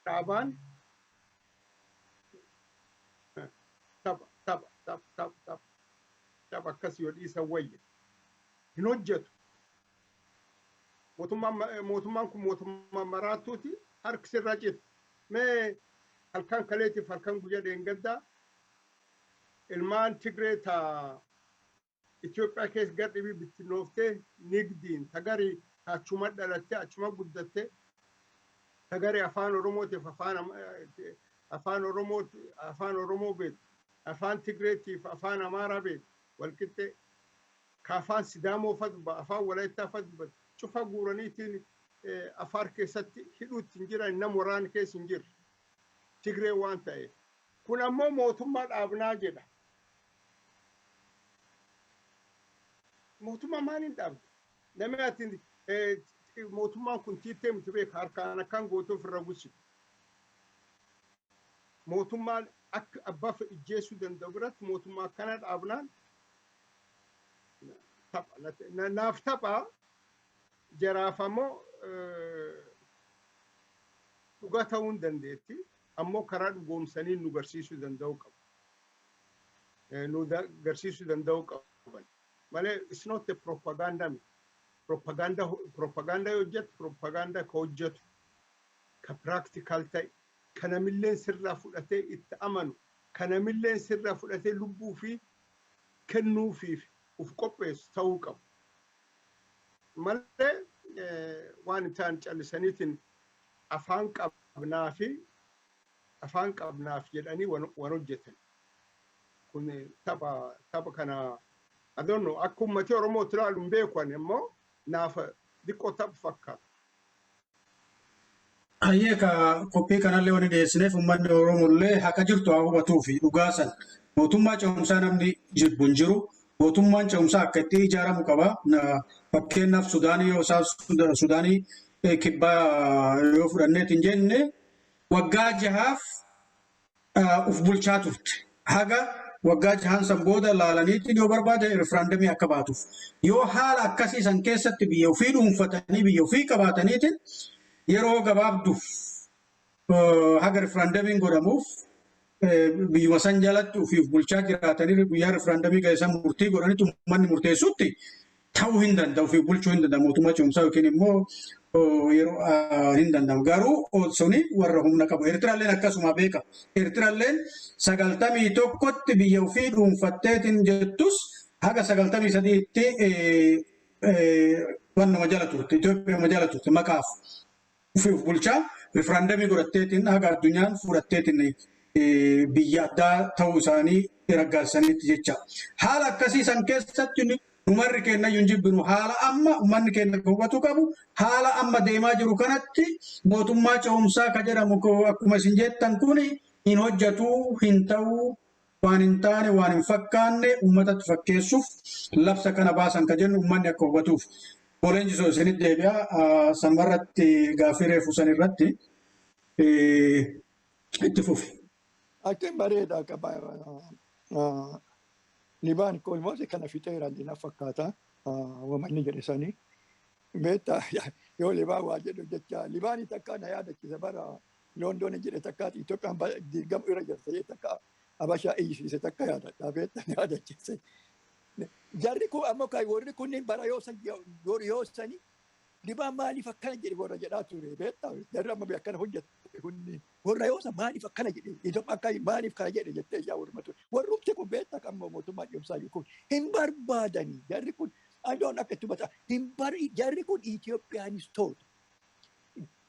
dhaabaan tapha akkas yoo dhiisan wayya hin hojjetu. Mootummaan kun mootummaa maraattuuti harki sirraa citu. Mee halkan kaleetiif halkan guyyaa dheengaddaa ilmaan Tigree taa Itoophiyaa keessa gara dhibii bittinnooftee nigdiin tagarii achuma dhalattee achuma guddattee tagarii afaan Oromootiif afaan Oromoo beeku afaan Tigreetiif afaan Amaaraa beeku walqixxee ka afaan Sidaamoo fadba afaan Walaayittaa fadba cufa guuraniitiin afaan keessatti hidhuutti hin jiran nama waraana keessa hin jirre Tigree waan ta'eef kun ammoo mootummaa dhaabnaa jedha. Mootummaa maaliin dhaabde? Namni ati mootummaan kun tiitee miti beeka harkaan akkaan gootuuf irra gusi. Mootummaan akka abbaa ijjeessuu danda'u biratti mootummaa akkana dhaabnaan naaf taphaa jaraaf ammoo dhugaa ta'uu hin dandeetti. Ammoo karaa dhugoomsanii nu garsiisuu danda'u qabu. Nu garsiisuu danda'u qaban. Malee it's not a propaganda. Propaganda hojjetu propaganda ka hojjetu ka practical ta'e kana milleen sirraa fudhatee itti amanu kana milleen sirraa fudhatee lubbuu fi kennuufiif uf qopheessu ta'uu qabu. Malee waan isaan callisaniitiin afaan qabnaaf jedhanii waan hojjetan. Kun tapha kana I don't know. Akkuma ummati Oromoo tilaalu hin beekan immoo naafa xiqqoo tapha fakkaata. Ayyee ka qophii kanallee wani dhiyeessineef uummanni Oromollee haqa jirtu haa hubatuu fi dhugaasan mootummaa ce'umsaa namni jibbu hin jiru. Mootummaan ce'umsaa akka itti ijaaramu qaba. Fakkeenyaaf Sudaanii yoo isaan Sudaanii kibbaa yoo fudhanneetiin jenne waggaa jahaaf uf bulchaa turte. Haga waggaa jahan san booda laalaniitiin yoo barbaade referendamii akka baatuuf. Yoo haala akkasii san keessatti biyya ofii dhuunfatanii biyya ofii qabaataniitiin yeroo gabaabduuf haga referendamiin godhamuuf biyyuma san jalatti ofiif bulchaa jiraatanii guyyaa referendamii geessan murtii godhaniitu uummanni murteessutti ta'uu hin danda'u ofiif bulchuu hin danda'u mootummaa ce'umsaa yookiin immoo yeroo hin danda'amu. Garuu suni warra humna qabu. Eertiraalleen akkasuma beeka. Eertiraalleen 91tti biyya ofii dhuunfatteetiin jettus haga 93tti wanna majala turte Itoophiyaa majala turte maqaaf ufiif bulchaa referendamii godhatteetiin haga addunyaan fudhatteetiin biyya addaa ta'uu isaanii raggaasanitti jecha. Haala akkasiisan keessatti numarri keenya yunjibbinu haala amma ummanni keenya hubatu qabu haala amma deemaa jiru kanatti mootummaa ce'umsaa ka jedhamu akkuma isin jettan kun hin hojjetu hin ta'u waan hin taane waan hin fakkaanne uummatatti fakkeessuuf labsa kana baasan ka jennu ummanni akka hubatuuf. Leenjiso isinitti deebi'aa samarratti gaaffii reefu san irratti itti fufi. Akkin bareedaa qaba. Liban kun immoo kana fixeera dina fakkaata. Wamanni jedhe sanii. Beektaa yoo Liban waa jedhu jecha Libaanii takka na yaadachiisa bara Loondoon jedhe takkaati Itoophiyaan diigamu irra jirti takka Abashaa iyyisiise takka yaadadha beektaa yaadachiise. Jarri kun ammoo kan warri kunniin bara yoo sanii Liban maaliif akkana jedhe warra jedhaa ture beektaa jarri amma akkana hojjette kunniin warra yoo san maaliif akkana jedhe Itoophiyaan akka maaliif kana jedhe jettee yaa warra ture warrumti kun beektaa kan mootummaa ce'umsaa kun hin barbaadanii jarri kun adoon akka itti bata jarri kun Itoophiyaanistoota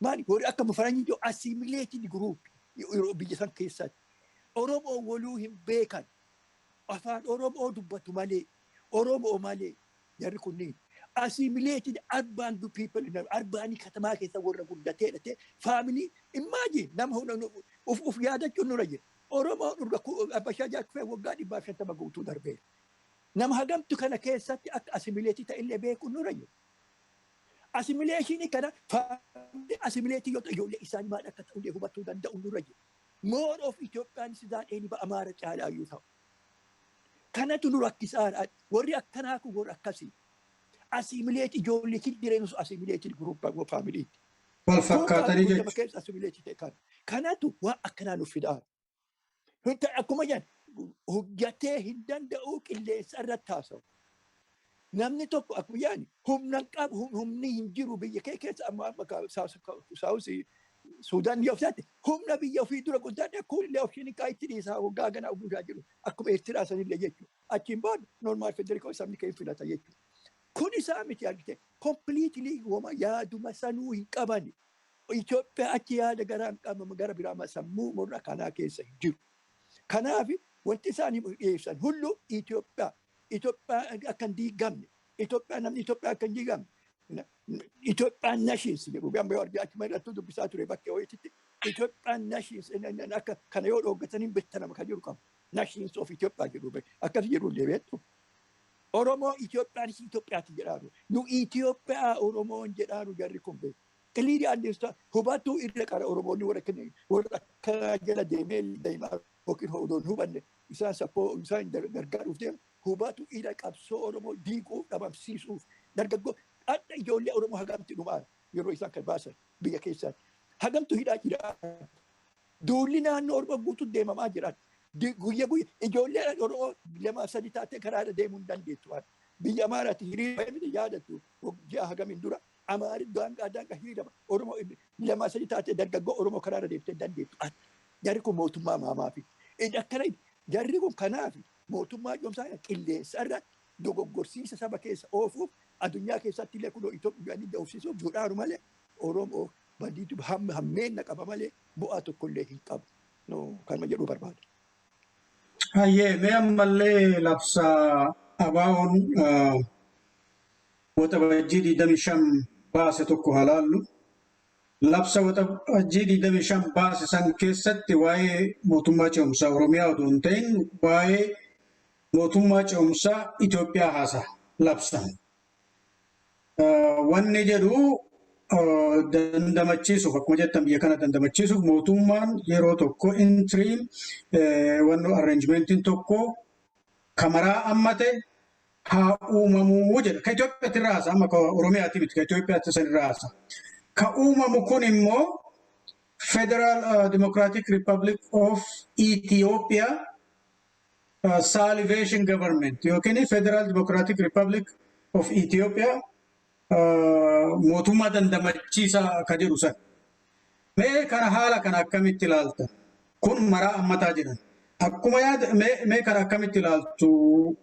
maali warri akka mufaranii yoo assimileeted group biyya san keessatti Oromoo waluu hin beekan afaan Oromoo dubbatu malee Oromoo malee jarri kunniin assimilated urban people urban katamaa keessa warra guddatee dhate family imagine nama uf yaadachuun nurra jira Oromoo durga Abashaa jaakufee waggaa 150 guutuu darbee nama hagamtu kana keessatti akka assimilated ta'illee beekuun nurra jira assimilation kana family assimilated yoo ijoollee isaanii maal akka ta'u hubachuu danda'u nurra jira more of Ethiopian sidaan eenyuba Amaara caalaa yoo ta'u kanatu nu rakkisaadha warri akkanaa kun warra akkasii assimilate ijoollee kildireenus assimilated group of family wal fakkaatanii jechuudha assimilate kan kanatu waa akkanaa nuuf fidaa akkuma jedhan hojjatee hin danda'u qilleensa irratti haasa'u namni tokko akkuma jedhan humna qabu humni hin jiru biyya keessa amma saawusi Suudaan yoo fudhatte humna biyya ofii dura guddaadha kuullee ofiin qaayitti dhiisaa waggaa ganaa oguusaa jiru akkuma Eertiraa sanillee jechuudha achiin booda normaal federikoo sabni kee filata jechuudha. Kun isaa miti argite completely wama yaaduma sanuu hin qaban Itoophiyaa achi yaada garaan qabama gara biraa sammuu morra kanaa keessa hin jiru. Kanaaf wanti isaanii dhiyeessan hullu Itoophiyaa akkan diigamne Itoophiyaa namni Itoophiyaa akkan diigamne Ethiopian nations jedhu gamba wargi achuma irratti dubbisaa ture bakkee ho'itti Ethiopian nations akka kana yoo dhoogatanii bittanama kan jiru qabu nations of Ethiopia jedhu akkas jedhu deebi'etu Oromoo Itoophiyaati jedhaaru nu Itoophiyaa Oromoon jedhaaru jarri kun beeku clearly understand hubatu irra qara Oromoonni warra akka jala deemaa yookiin odoon hubanne isaan sappoo isaan gargaaruuf deemu hubatu irra qabsoo Oromoo diiguuf dhabamsiisuuf dargaggoo adda ijoollee Oromoo hagamti dhumaan yeroo isaan kan baasan biyya keessatti hagamtu hidhaa jira duulli naannoo Oromoo guutuu deemamaa jiran guyya ijoollee Oromoo 2-3 taatee karaarra deemuu hin dandeettu biyya Amaaraatti hiriira yaadattu ji'a hagamiin dura Amaari daangaa hiriirama Oromoo 2-3 taatee dargaggoo Oromoo karaarra deemtee dandeettu jarri kun mootummaa maamaafi akkana jarri kun kanaaf mootummaa ce'umsaa qilleensa irratti dogoggorsiisa saba keessa oofuuf addunyaa keessatti illee kunoo Itoophiyaan dhoofsisuuf duudhaaru malee Oromoo bandiitu hammeenna qaba malee bu'aa tokkollee hin qabu. Kanuma jedhuu barbaada. Hayyee mee ammallee labsa ABO'n waxabajjii 25 baase tokko halaallu. Labsa waxabajjii 25 baase san keessatti waa'ee mootummaa ce'umsaa Oromiyaa odoo hin ta'in waa'ee mootummaa ce'umsaa Itoophiyaa haasa labsan. Wanni jedhu dandamachiisuuf akkuma jettan biyya kana dandamachiisuuf mootummaan yeroo tokko interim wanno arrangementiin tokko kamaraa ammate haa uumamuu jedha. Ka Itoophiyaatti irraa haasa amma ka Oromiyaatti miti ka Itoophiyaatti san irraa haasa. Ka uumamu kun immoo Federal Democratic Republic of Ethiopia Salvation Government yookiin Federal Democratic Republic of Ethiopia mootummaa dandamachiisaa ka jedhu san. Mee kana haala kana akkamitti ilaalta? Kun maraa ammataa jedhan. Akkuma yaada mee kana akkamitti ilaaltu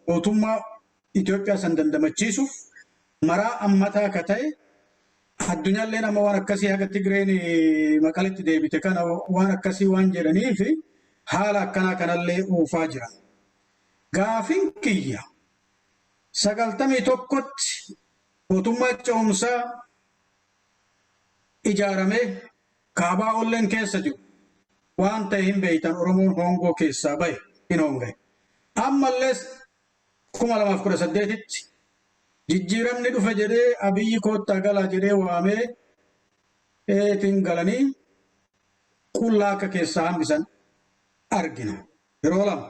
mootummaa Itoophiyaa san dandamachiisuuf maraa ammataa ka ta'e addunyaallee nama waan akkasii haga Tigreen Maqaletti deebite kana waan akkasii waan jedhaniif haala akkanaa kanallee uufaa jira. Gaafin kiyya 91tti mootummaa ce'umsaa ijaaramee kaabaa olleen keessa jiru waan ta'e hin beeytan Oromoon hongoo keessaa bahe hin hongaye. Ammallee 2018tti jijjiiramni dhufe jedhee Abiyyi koottaa galaa jedhee waamee eetiin galanii qullaa akka keessaa hambisan argina. Yeroo lama.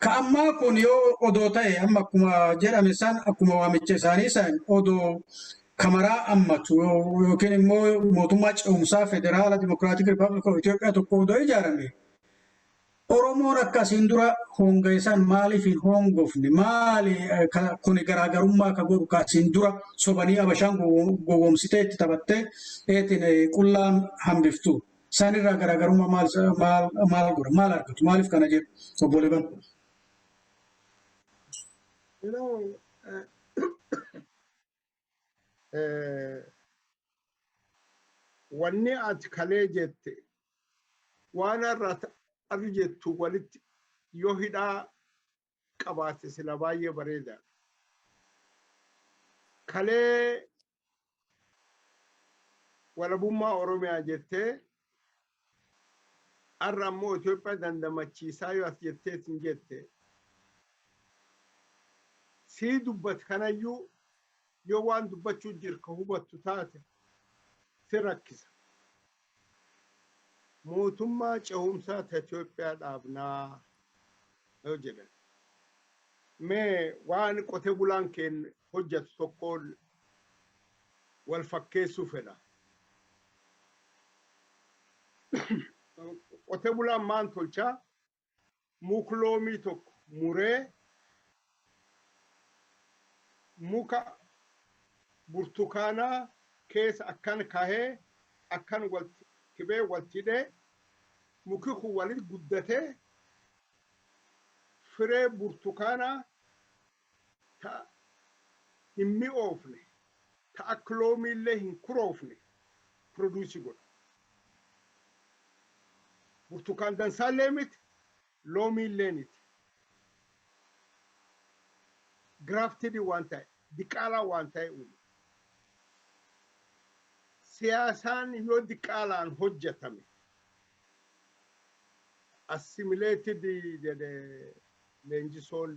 Ka ammaa kun yoo odoo ta'e amma akkuma jedhame san akkuma waamicha isaanii san odoo kamaraa ammatu yookiin immoo mootummaa ce'umsaa federaala Dimokiraatik Rippaabilika of Itoophiyaa tokko odoo ijaarame Oromoon akkasiin dura hongaye san maaliif hin hongofne maali kun garaagarummaa ka godhu kasiin dura sobanii Abashaan gowwoomsitee itti taphattee eetiin qullaan hambiftu sanirraa garaagarummaa maal godha maal argatu maaliif kana jedhu obbo Liban. Wanni ati kalee jette waan arri jettu walitti yoo hidhaa qabaate sila baay'ee bareeda. Kalee walabummaa Oromiyaa jettee arra ammoo Itoophiyaa dandamachiisaa yoo as jetteetiin jette sii dubbat kanayyuu yoo waan dubbachuu jirka hubattu taate si rakkisa. Mootummaa ce'umsaa ta Itoophiyaa dhaabnaa yoo jedhan mee waan qote bulaan keenya hojjetu tokkoon wal fakkeessuu fedha. Qote bulaan maan tolchaa mukloomii tokko muree muka burtukaanaa keessa akkan kahee akkan tibee waltidee muki kun walit guddatee firee burtukaanaa ta hin mi'oofne ta akka loomiillee hin kuroofne produusi godha. Burtukaan dansaallee miti loomiillee miti. Grafted waan ta'e diqaalaa waan ta'e uume. Siyaasaan yoo diqaalaan hojjetame assimilated jedhe Leenjisoon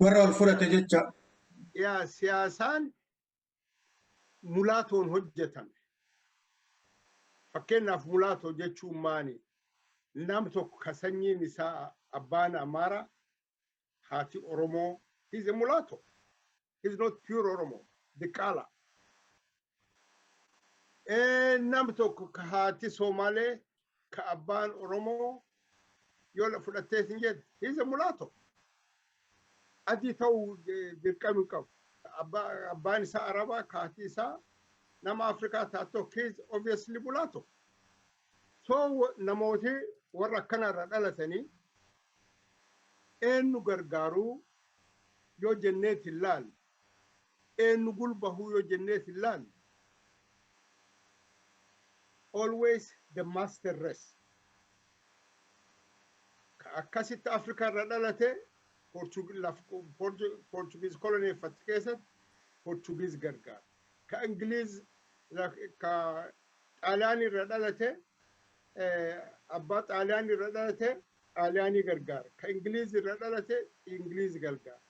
warra ol fudhate jecha. Yaa siyaasaan mulaatoon hojjetame. Fakkeenyaaf mulaatoo jechuun maani? Nam tokko ka sanyiin isaa abbaan Amaara haati Oromoo. He's a mulatto. He's not pure Oromo. Diqaala. Nam tokko ka haati Somaalee ka abbaan Oromoo yoo fudhattee sin jedhe he's a mulatto. Adii ta'uu dirqama hin qabu. Abbaan isaa Arabaa ka haati isaa nama Afrikaa taatoo he's obviously mulatto. So namooti warra akkanarra dhalatanii eenyu gargaaruu yoo jenneet hin laalle eenyu gulbahuu yoo jenneet hin laalle always the master race. Akkasitti Afrikaarra dhalate Portuguese koloneeffatti keessatti Portuguese gargaara. Ka Ingiliiz ka Xaaliyaanirra dhalate abbaa Xaaliyaanirra dhalate Xaaliyaanii gargaara. Ka Ingiliizirra dhalate Ingiliiz gargaara.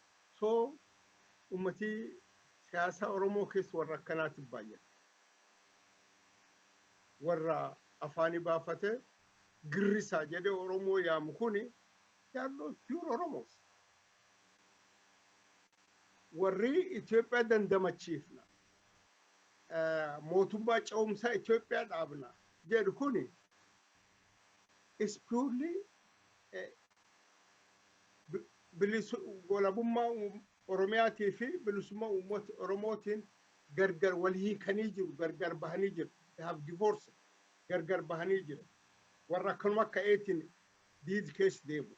So ummatii siyaasa Oromoo keessa warra akkanaatti baay'ata. Warra afaanii baafate girrisaa jedhee Oromoo yaamu kuni yaadoo pure Oromoos. Warri Itoophiyaa dandamachiifna. Mootummaa ce'umsaa Itoophiyaa dhaabna jedhu kuni is purely walabummaa Oromiyaatii fi bilisummaa uummata Oromootiin gargar wal hiikanii jiru, gargar bahanii jiru. They have divorced, gargar bahanii jiru. Warra akkanuma akka eetiin diid keessa deemu.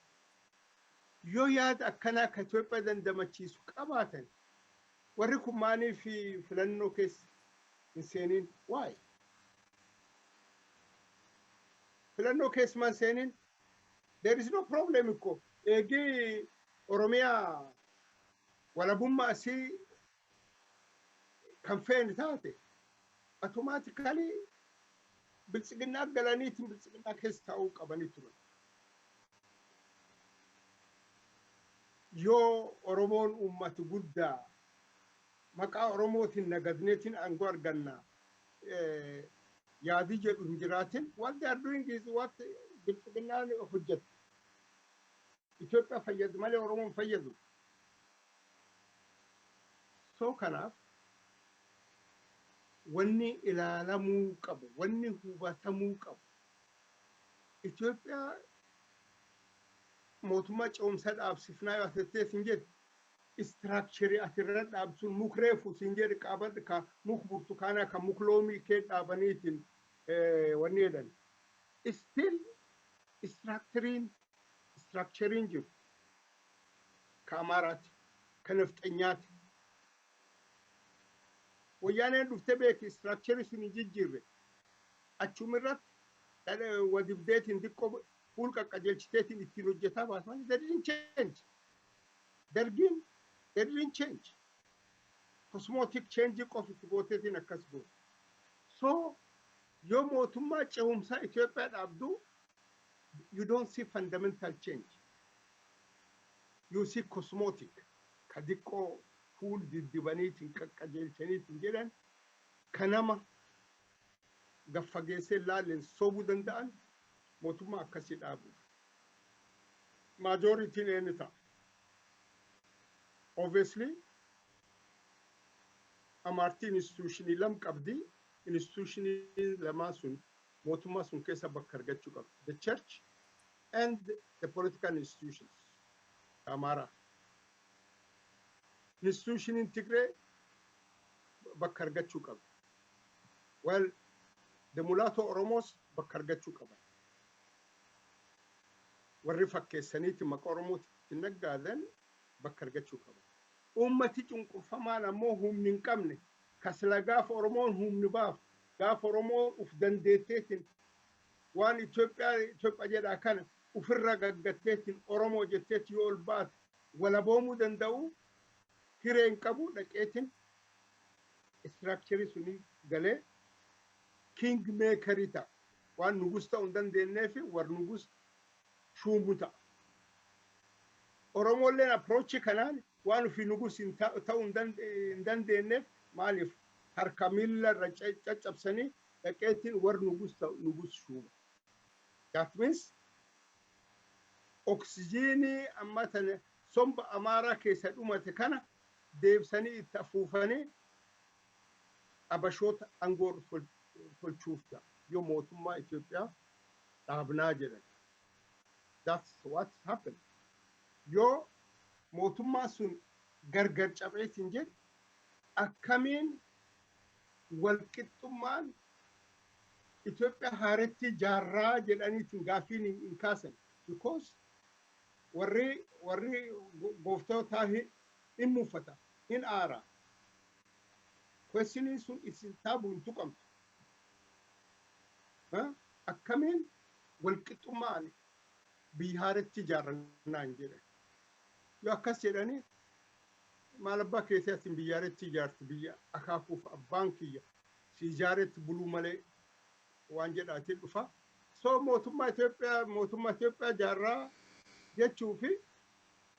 yoo yaada akkanaa ka Itoophiyaa dandamachiisu qabaatan warri kun maaliif filannoo keessa hin seeniin? Why? Filannoo keessa man seeniin? There is no problem ikko. Eegi Oromiyaa walabummaa asii kan feene taate automatically biltsiginnaa galaniitiin biltsiginnaa keessa taa'uu qabanii turan. Yoo Oromoon uummata guddaa maqaa Oromootiin nagadneetiin aangoo arganna yaadii jedhu hin jiraatin, what they are doing is what biltsiginnaan hojjetu. Itoophiyaa fayyadu malee Oromoon fayyadu. So kanaaf wanni ilaalamuu qabu, wanni hubatamuu qabu. Itoophiyaa mootummaa ce'umsaa dhaabsifnaa yoo asetteef hin jedhu istiraakcharii asirra dhaabsuun mukreefu sin jedhu qabadhu ka muk burtukaanaa ka muk loomii kee dhaabaniitiin wanni jedhan. Still istiraakchariin jiru ka Amaaraati, ka Nafxanyaati. Wayyaaneen dhuftee beeki istiraakcharii sun hin jijjiirre. Achumirratti wadibdeetiin xiqqoo fuul qaqqajeelchiteetiin ittiin hojjetaa baasan. They didn't change. Dargiin they didn't change. Cosmetic change qofitti gooteetiin akkas goote. So yoo mootummaa ce'umsaa Itoophiyaa dhaabdu, you don't see fundamental change. You see cosmetic ka xiqqoo fuul diddibaniitiin qaqqajeelchaniitiin jedhan kanama gaffageessee laaleen sobuu danda'an mootummaa akkasii dhaabu. Majoritiin eenyu ta'a? Obviously, amartii institutionii lam qabdi. Institutionii lamaa sun mootummaa sun keessa bakka argachuu qabdi. The church and the political institutions. Amara. Institutionii Tigray bakka argachuu qabdi. Well, the Mulato Oromos bakka argachuu qaban. Warri fakkeessaniiti maqaa Oromootiin naggaadan bakka argachuu qaban. Uummati cunqurfamaan ammoo humni hin qabne kasla gaafa Oromoon humni baaf gaafa Oromoon uf dandeetteetiin waan Itoophiyaa jedhaa kana ufirra gaggatteetiin Oromoo jetteetti yoo ol baate walaboomuu danda'u hireen qabu dhaqeetiin istiraakcharii sunii galee king makerii ta'a. Waan nugus ta'uu hin dandeenyee fi war nugus shuumuu ta'a. Oromoolleen approachii kanaan waan ofii nugus ta'uu hin dandeenyeef maaliif harka miilla irra caccabsanii dhaqeetiin war nugus ta'u nugus shuuma. That means oksijiinii amma tana somba Amaaraa keessa dhumate kana deebisanii itti afuufanii abashoota aangoo tolchuuf ta'a. Yoo mootummaa Itoophiyaa dhaabnaa jedhan. That's what happened. Yoo mootummaa sun gargar cabeetiin jedhu akkamiin walqixxummaan Itoophiyaa haaretti jaarraa jedhaniitiin gaaffiin hin kaasan. Because warri gooftootaa hin muufata, hin aara. Kwestiniin sun isin taabu hin tuqamtu. Akkamiin walqixxummaan biyya haaretti jaarrannaa hin jedhan. Yoo akkas jedhanii maal abbaa keessatti biyya haaretti ijaarti biyya akaakuuf abbaan kiyya si ijaaretti buluu malee waan jedhaatiin dhufa. So mootummaa Itoophiyaa jaarraa jechuu fi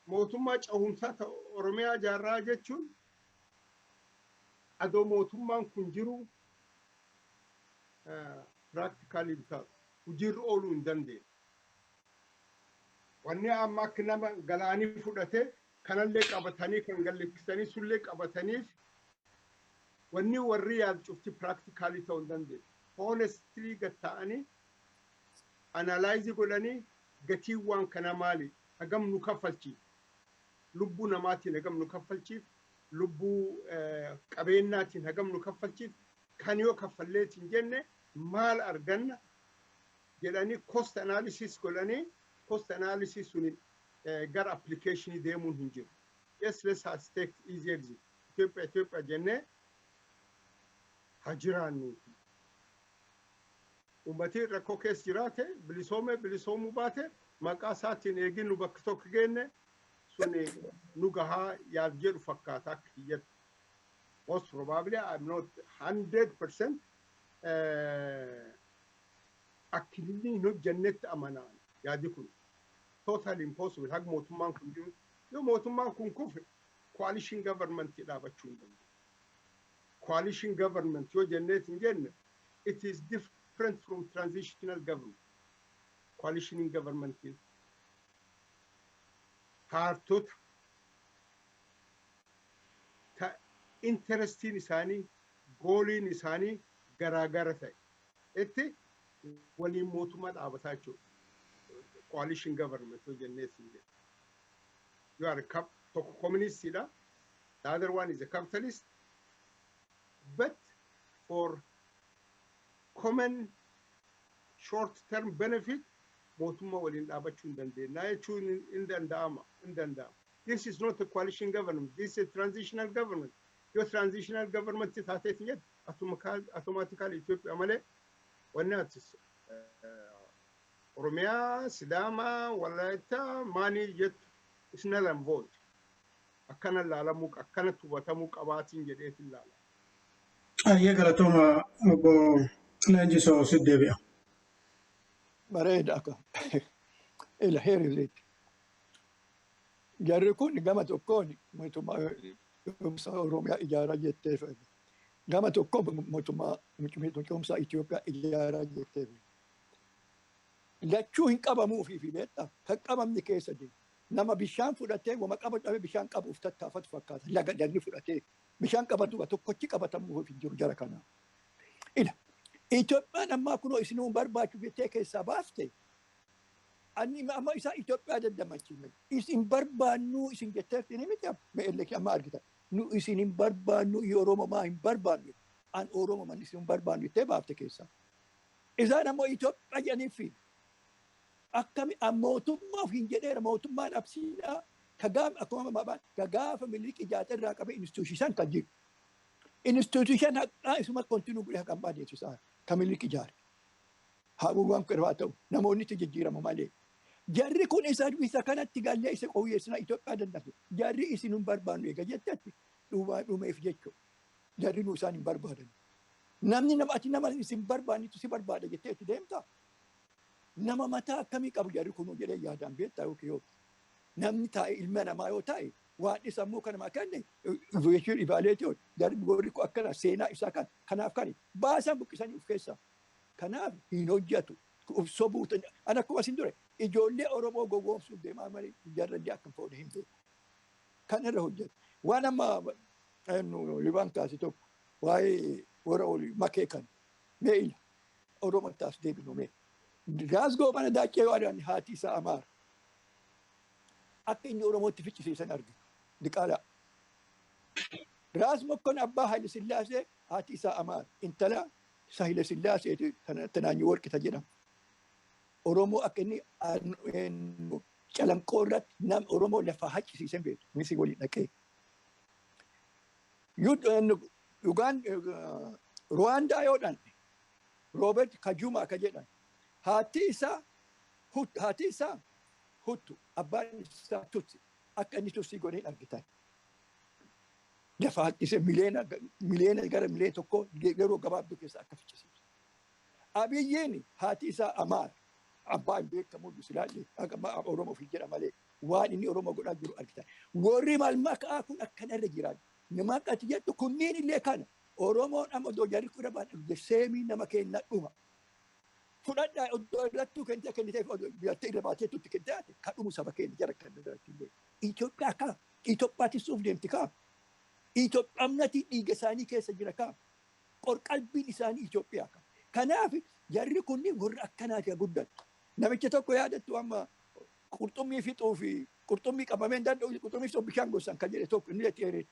mootummaa cehumsaa Oromiyaa jaarraa jechuun adoo mootummaan kun jiru practically hojiirra ooluu hin dandeenye. Wanni amma akka nama galaanii fudhatee kanallee qabatanii kan galleessanii sullee qabataniif wanni warri yaad cufti practically ta'uu hin dandeenye. Honestly gatta'anii analyze godhanii gatiiwwan kana maali hagam nu kaffalchiif lubbuu namaatiin hagam nu kaffalchiif lubbuu qabeenyaatiin hagam nu kaffalchiif kan yoo kaffalleetiin jenne maal arganna jedhanii cost analysis godhanii cost analysis sunin gara application deemuun hin jiru. Yes, let's take easy exit. Ethiopia jenne hajiraannu. Ummati rakkoo keessa jiraate bilisoomuu baate maqaa isaatiin eegin nu bakka tokko geenne suni nu gahaa yaad jedhu fakkaata akka hiyyatu. Most probably I'm not 100% akkinni hin hojjennetti amanaan yaadi kun. Totally impossible. Hag mootummaan kun jiru. Yoo mootummaan kun kufe coalition government dhaabachuu hin danda'u. Coalition government yoo jenneet hin jenne it is different from transitional government. Coalition government paartota ta interestiin isaanii gooliin isaanii garaagara ta'e itti waliin mootummaa dhaabataa jechuudha. Coalition government yoo jenneet hin jenne. You are a communist, the other one is a capitalist, but for common short-term benefit, Mootummaa waliin dhaabachuu hin dandeenye. Na jechuun hin danda'ama. This is not a coalition government. This is a transitional government. Your transitional government is automatically Ethiopia malee wanni atis Oromiyaa, Sidaama, Walaayittaa maanii jettu is null and void. Akkana laalamuu akkana tubatamuu qabaatiin jedheetiin laala. Ayyee galatooma obbo Leenjiso si deebi'a. Bareeda akka ila heerileetti. Jarri kun gama tokkoon mootummaa Oromiyaa ijaaraa jetteef gama tokkoon mootummaa cimsaa Itoophiyaa ijaaraa jetteef. Lachuu hin qabamuufi fi beektaa kan qabamni keessa deemu. Nama bishaan fudhatee wama qabatame bishaan qabuuf tattaafatu fakkaata. Laga dagni fudhatee bishaan qabatu tokkochi qabatamuu hin jiru jara kana. Ila Itoophiyaan ammaa kunoo isinuu barbaachu jettee keessaa baafte. Ani amma isaa Itoophiyaa dandamachiifne. Isin barbaannu isin jetteef ni miti meellee amma argita. Nu isin hin barbaannu Oromoo hin barbaannu. An Oromoo man isin barbaannu jettee baafte keessaa. Isaan ammoo Itoophiyaa jedhaniifi. Akkami mootummaaf hin jedheera mootummaan absiidhaa kagaafa miliqii jaatarraa qabe instituushisan kan jiru. Instituushisan haqaa isuma kontinuu godhe haqan baadeessisaa kan miliqii jaare. Haguuwwan qirraa ta'u namoonni itti jijjiiramu malee. Jarri kun isa kanatti gallee isa qowweessina Itoophiyaa danda'u. Jarri isin hin barbaannu eega jettetti dhumeef jechuudha. Jarri nu isaan hin barbaadan. Namni nama isin barbaannitu si barbaada jetteetti deemtaa. Nama mataa akkamii qabu jarri kunuu jedhee yaadaan beektaa yookiin namni taa'e ilma namaa yoo taa'e waan isa immoo kanama kenne jechuun ibaaleeti yoo jarri gorri akkana seenaa isaa kanaaf kan baasan buqqisanii of keessaa. Kanaaf hin hojjetu. Sobuutan ana akkuma isin dure ijoollee Oromoo gowwoomsuuf deemaa malee jarradii akka foon hin beeku. Kan irra hojjetu. Waan amma Liban kaase tokko waa'ee warra olii makee kan mee'ila Oromoo taas deebinu mee. Glasgow mana daakee waadaan haati isaa Amaara. Akka inni Oromootti ficcisiisan arge. Diqaalaa. Raas Mokkon abbaa Haile Sillaasee haati isaa Amaara. Intala Haile Sillaaseeti tanaanyi warqita jedhama. Oromoo akka inni calanqoo irratti nam Oromoo lafaa haccisiisan beeku. Misi waliin dhaqee. Ruwaandaa yoodhaan Roobert Kajumaa ka jedhan. Haati isaa Hutu abbaan isaa Tutsi akka inni Tutsi godhee argitan. Lafa haqqise miliyoona gara miliyoona tokko yeroo gabaabduu keessa akka ficcisiisu. Abiyyiin haati isaa Amaara abbaan beekamu Bisilaalee akka Oromoo fi jedha malee waan inni Oromoo godhaa jiru argitan. Warri malmakaa kun akkanarra jiran nama akkati jettu kunniin illee kana Oromoon amma jarri kudha baadhu seemii nama kenna dhuma. Fudhadhaa oddoo irrattuu kennitee biyyattii irra baatee tutti kennite kadhumu saba keenya jara kan irratti Itoophiyaa kaa Itoophiyaatisuuf deemti kaa Itoophiyaamnati dhiiga isaanii keessa jira kaa qorqalbiin isaanii Itoophiyaa kaa kanaaf jarri kunniin warra akkanaati guddan namicha tokko yaadattu amma qurxummii fixuu fi qurxummii qabameen danda'u qurxummii fixuu bishaan gossan kan jedhe tokko inni jettee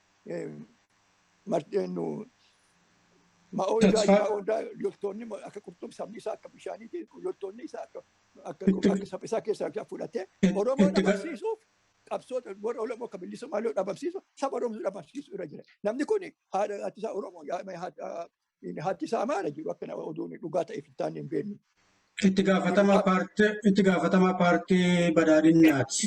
Ma'oondaa loltoonni akka qurxummii sabni isaa akka bishaaniiti loltoonni isaa akka saphisaa keessaa fudhatee Oromoo dhabamsiisuuf qabsoota warra Oromoo akka bilisummaa loo dhabamsiisu saba Oromoo dhabamsiisu irra jira. Namni kun haadha isaa Oromoo haati isaa maala jiru akka oduun dhugaa ta'eef hin taane hin beeknu. Itti gaafatamaa paartii badhaadhinnaati.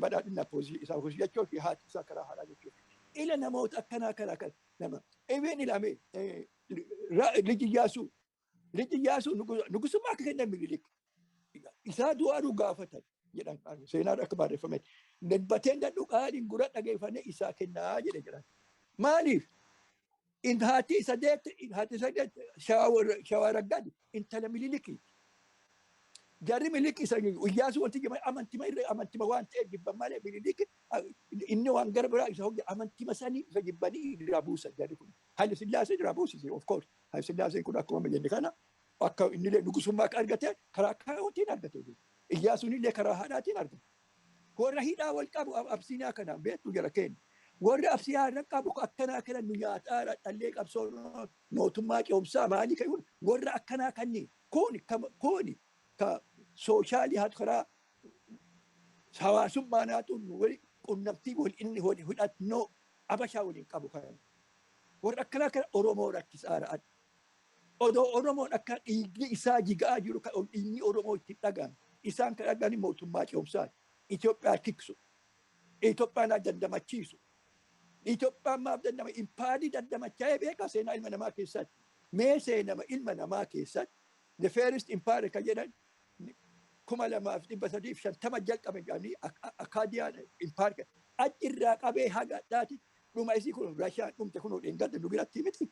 Badhaadhinnaa poozii isaa hojii jechuun haati isaa karaa haadhaa jechuudha. Ila namoota akkanaa kana nama eween ilame liji yaasuu nugusummaa akka kennan Minilik isaa du'aaduu gaafatan jedhan seenaan akka barreeffame bateen dadhu qaaliin gura dhageeffame isaa kennaa jedhe jedhan maaliif haati sadeet shawaraggaadi intala Miniliki jarri Minilik isa Iyyaasuu wanti jima amantima waan ta'e jibban malee Minilik inni waan gara biraa isa hojja amantima sanii isa jibbanii irraa buusan jarri kun Haile Sillaasee irraa buusise of course Haile Sillaaseen kun akkuma jenne kana akka inni illee nugusummaa akka argate karaa kaawwatiin argate Iyyaasuun illee karaa haadhaatiin argate warra hidhaa wal qabu absiinaa kanaan beektu jara keenya warra absiinaa qabu akkanaa kana nu nyaataa dhallee qabsoo mootummaa ce'umsaa maalii ka'uun warra akkanaa kanneen kooni ka sooshaali haa karaa hawaasummaa naatuun wali qunnamtii wal inni hidhannoo abashaa waliin qabu kana warra akkanaa kana Oromoo rakkisaara odoo Oromoon akka dhiigni isaa jigaa jiru ka dhiigni Oromoo itti dhagaan isaan kan dhagaan mootummaa ce'umsaa Itoophiyaa tiksu Itoophiyaan dandamachiisu Itoophiyaan maaf dandama impaadii dandamachaa beekaa seenaa ilma namaa keessatti mee seenama ilma namaa keessatti the first empire ka jedhan 2350 jalqabe jedhanii akaadiyaan empire achirraa qabee haga dhaati dhuma isii kun Raashiyaan dhumte kun dheengadda nu biratti miti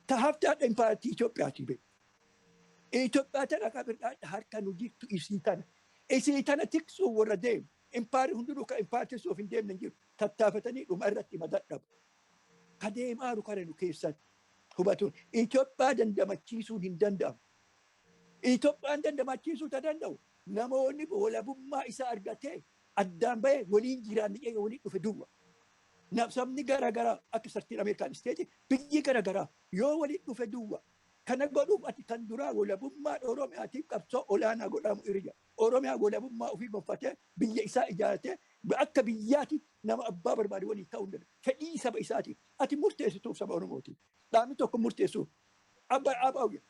ta haftaa empire Itoophiyaati be Itoophiyaa tana qabirraa harka nu jirtu isii tana tiksuu warra deemu empire hundinuu ka empire tiksuuf hin deemne jiru tattaafatanii dhuma irratti madadhabu ka deemaaru kana nu keessatti hubatuun Itoophiyaa dandamachiisuun hin danda'amu. Itoophiyaan dandamachiisuu ta danda'u namoonni walabummaa isaa argatee addaan bahee waliin jiraannee waliin dhufe duwwa. Sabni garaagaraa akka sartiin Ameerikaan isteetii biyyi garaagaraa yoo waliin dhufe duwwa kana godhuuf ati kan duraa walabummaa Oromiyaatiif qabsoo olaanaa godhamu irra. Oromiyaa walabummaa ofii gonfatee biyya isaa ijaarratee akka biyyaatti nama abbaa barbaade waliin ta'uu danda'a. Fedhii saba isaatiif ati murteessituuf saba Oromootiif. Dhaabni tokko murteessuuf.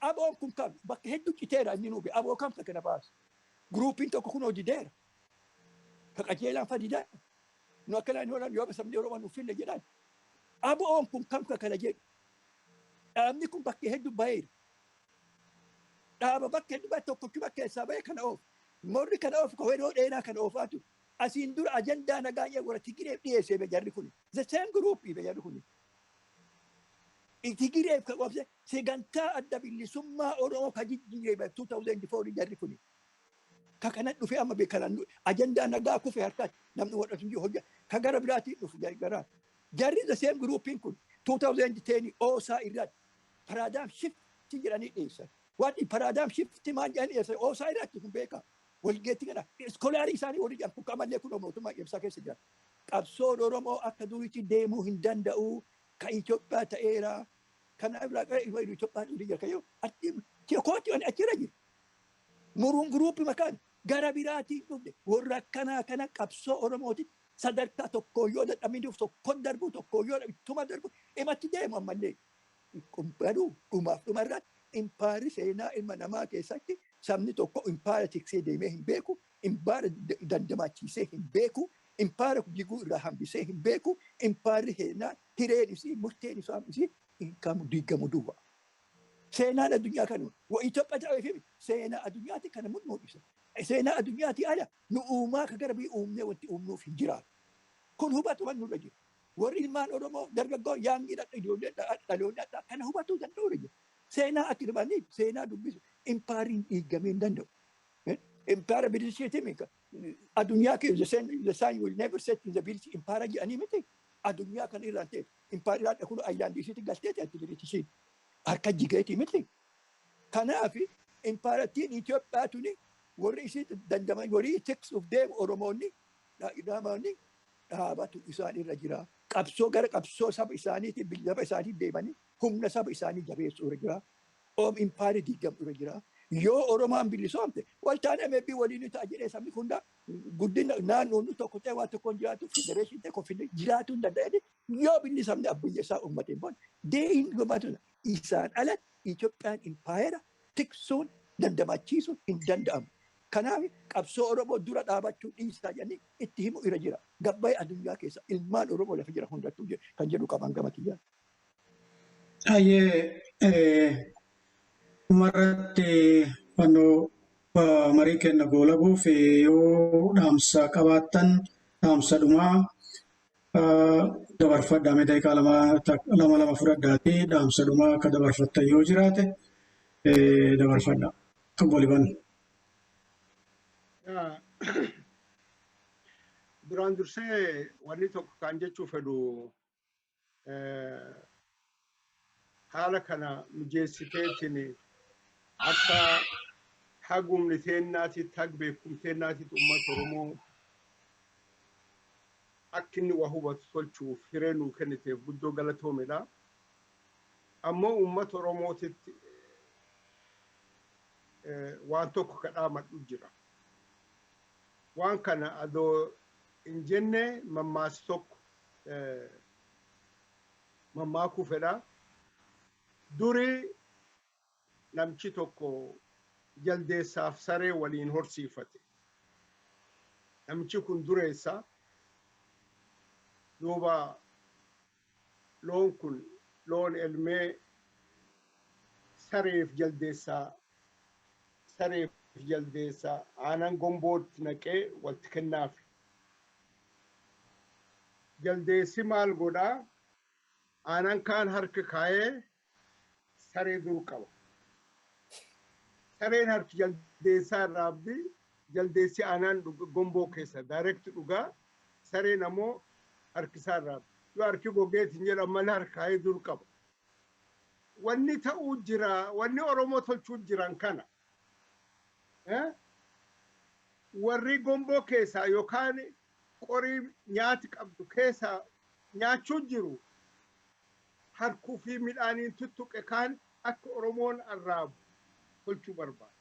Aboon kun kam bakka hedduu citeera inni nuufi aboo kam kana baasa. Guruupiin tokko kun hojii deera. Ka qajeelaan fadidaa. Nu akkanaan yoo sabni Oromoo nuuf finne jedhaan. Aboon kun kam kana jedhu. Dhaabni kun bakka hedduu baheera. Dhaaba bakka hedduu bahe tokkochi bakka keessaa bahe kana oofu. Morri kana oofu ka yeroo dheeraa kana oofaatu. Asiin dura ajandaa nagaayee warra Tigireef dhiyeessee bejarri kuni. The same group bejarri kuni. Tigireef ka qabse sagantaa adda bilisummaa Oromoo ka jijjiiree 2004 jarri kuni. Ka kana dhufee amma beekanan ajandaa nagaa kufe harkaatti namni wadhatu jiru hojja ka gara biraatiin dhufu garaa. Jarri the same groupiin kun 2010 oosaa irratti paraadaam shifti jedhanii dhiyeessan. Waan paraadaam shifti maal jedhanii dhiyeessan oosaa irratti kun beekaa. Walgeetti kana iskoolaarii isaanii walii jedhan kun qamallee kun mootummaa ibsaa keessa jira. Qabsoon Oromoo akka duriitti deemuu hin danda'u ka Itoophiyaa ta'eera. Kana irraa qara Itoophiyaa dhurii jira kayyoo kooti waan achirra jiru. Muruun guruupi makaan gara biraatiin dhufne warra akkanaa kana qabsoo Oromooti sadarkaa tokko yoo dadhabinduuf tokkoon darbu tokko yoo ittuma darbu imatti deemu ammallee. Baduu dhumarratti impaayirri seenaa ilma namaa keessatti sabni tokko impaayira tiksee deemee hin beeku, impaayira dandamachiisee hin beeku, impaayira jiguu irraa hambisee hin beeku, impaayirri seenaa hireen isii murteen isaa isii hinkamu diigamu duwwa. Seenaan addunyaa kana Itoophiyaa ta'eef seenaa addunyaati kana mul'isa. Seenaa addunyaati ala nu uumaa ka gara bii uumnee wanti uumnuuf hin jiraatu. Kun hubatu waan nurra jiru. Warri ilmaan Oromoo dargaggoo yaangi dhaloonni kana hubatuu danda'u jira. Seenaa akka dhibaniif seenaa dubbisu impaayiriin dhiigamee hin danda'u. Impaayira bilishiitii mika addunyaa keessa the sign will never set in the village impaayira jedhanii miti addunyaa kan irraan ta'e impaayiraan dhaquu ayyaandiisiitti galtee ta'etti bilishiin harka jigeetii miti. Kanaaf impaayiratiin Itoophiyaa tuni warri isii dandaman warri tiksuuf deemu Oromoonni dhaabatu isaan irra jira. Qabsoo gara qabsoo saba isaaniitiin biyya isaanii deemanii humna saba isaanii jabeessuu irra jira. Impaayirri diigamuu irra jira. Yoo Oromaan bilisoomte waltaanee meebii waliin ta'a jedhee sabni hunda guddina naannoon tokko ta'e waan tokkoon jiraatu federeeshinii ta'e koffillee jiraatu hin danda'e yoo bilisoomne abbiyyeessaa uummateen boon dee'iin gomaatudha. Isaan ala Itoophiyaan impaayira tiksuun dandamachiisuun hin danda'amu. Kanaaf qabsoo Oromoo dura dhaabachuu dhiisaa jedhanii itti himu irra jira. Gabbaa'ee addunyaa keessa ilmaan Oromoo lafa jira hundattuu kan jedhu qaban gama kiyyaan. Umarratti fannoo marii kenna goolabuuf yoo dhaamsa qabaattan dhaamsa dhumaa dabarfadhaa daqiiqaa lama fudhadhaati dhaamsa dhumaa akka dabarfattan yoo jiraate dabarfadhaa. Obbo Liban. Duraan dursee wanni tokko kan jechuu fedhu haala kana mijeessiteetiin akka hagumni teennaatitti hag beekumteennaatitti uummata Oromoo akka inni waa hubatu tolchuuf hiree nuu kenniteef guddoo galatoomedha. Ammoo uummata Oromootitti waan tokko kadhaamadhu jira. Waan kana adoo hin jenne mammaaksa tokko mammaakuu fedha. Duri namchi tokko jaldeessaaf saree waliin horsiifate. Namchi kun dureessa. Duuba loon kun loon elmee sareef jaldeessaa aanan gombootti naqee walitti kennaaf. Jaldeessi maal godhaa? Aanan kaan harka kaayee saree dur qaba. Sareen harki jaldeessaa irraa abdii jaldeessi aanan gomboo keessa direct dhugaa. Sareen ammoo harki isaa irraa yoo harki gogeetiin jedhan malee harka kaayee dur qaba. Wanni ta'uu jira, wanni Oromoo tolchuu jiran kana. Warri gomboo keessaa yookaan qorii nyaati qabdu keessaa nyaachuu jiru. Harkuu fi midhaaniin tuttuqe kaan akka Oromoon arraabu tolchuu barbaada.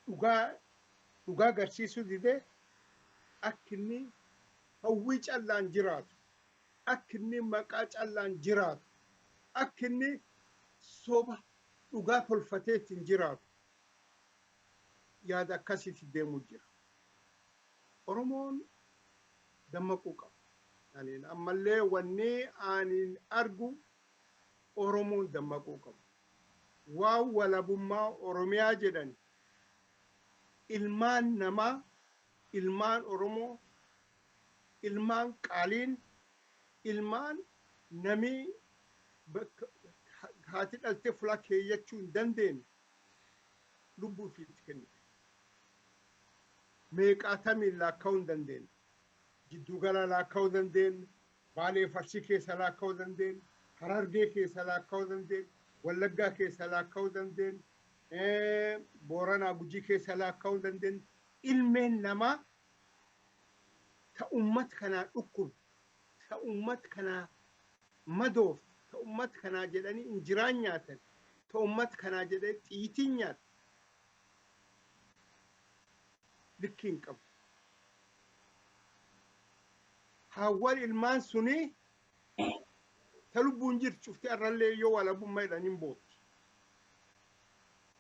Dhugaa agarsiisuu didee akka inni hawwii callaan jiraatu, akka inni maqaa callaan jiraatu, akka inni soba dhugaa tolfateetiin jiraatu yaada akkasiitti deemuu jira. Oromoon dammaquu qaba. Ammallee wanni ani argu Oromoon dammaquu qaba. Waan walabummaa Oromiyaa jedhan ilmaan namaa, ilmaan Oromoo, ilmaan qaaliin, ilmaan namii haati dhaltee fulaa keeyyachuu hin dandeenye lubbuu ofiitti kennite. Meeqaatamiin laakkaa'uu hin dandeenye. Jiddugala laakkaa'uu dandeenye, Baalee Farsii keessa laakkaa'uu dandeenye, Harargee keessa laakkaa'uu dandeenye, Wallaggaa keessa laakkaa'uu dandeenye, Booranaa Gujii keessa laakkaa'uu dandeenye. Ilmeen namaa ta uummata kanaa dhukkub, ta uummata kanaa madoof, ta uummata kanaa jedhanii injiraan nyaatan, ta uummata kanaa jedhanii xiitiin nyaatan. Likkiin qabu. Hawwal ilmaan suni ta lubbuun jirtu cufti arrallee yoo walabummaa jedhaniin booti.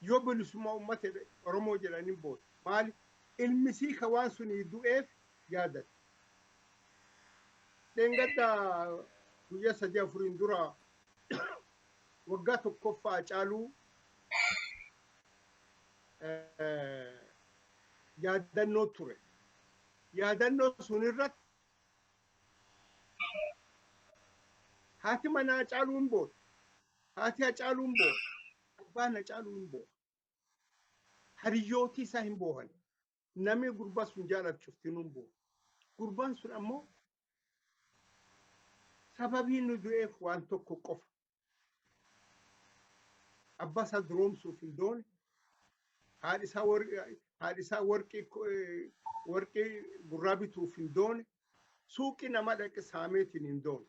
Yoo bilisummaa uummata Oromoo jedhaniin booti. Maali? Ilmisii ka waan sunii du'eef yaadate. Dheengaddaa guyyaa 3-4 dura waggaa tokkoffaa caaluu yaadannoo ture. Yaadannoo sun irratti haati manaa caaluun boota. Haati Hacaaluun boota. Abbaan Hacaaluun boota. Hariyyootii isaa hin boohan. Namni gurbaa sun jaalachuuftiin boota. Gurbaan sun ammoo sababii nu du'eef waan tokko qofa. Abbaa isaa duroomsuuf hin doone. Haadhi isaa warqii gurraa bituuf hin doone. Suuqii nama dhaqe saameetiin hin doone.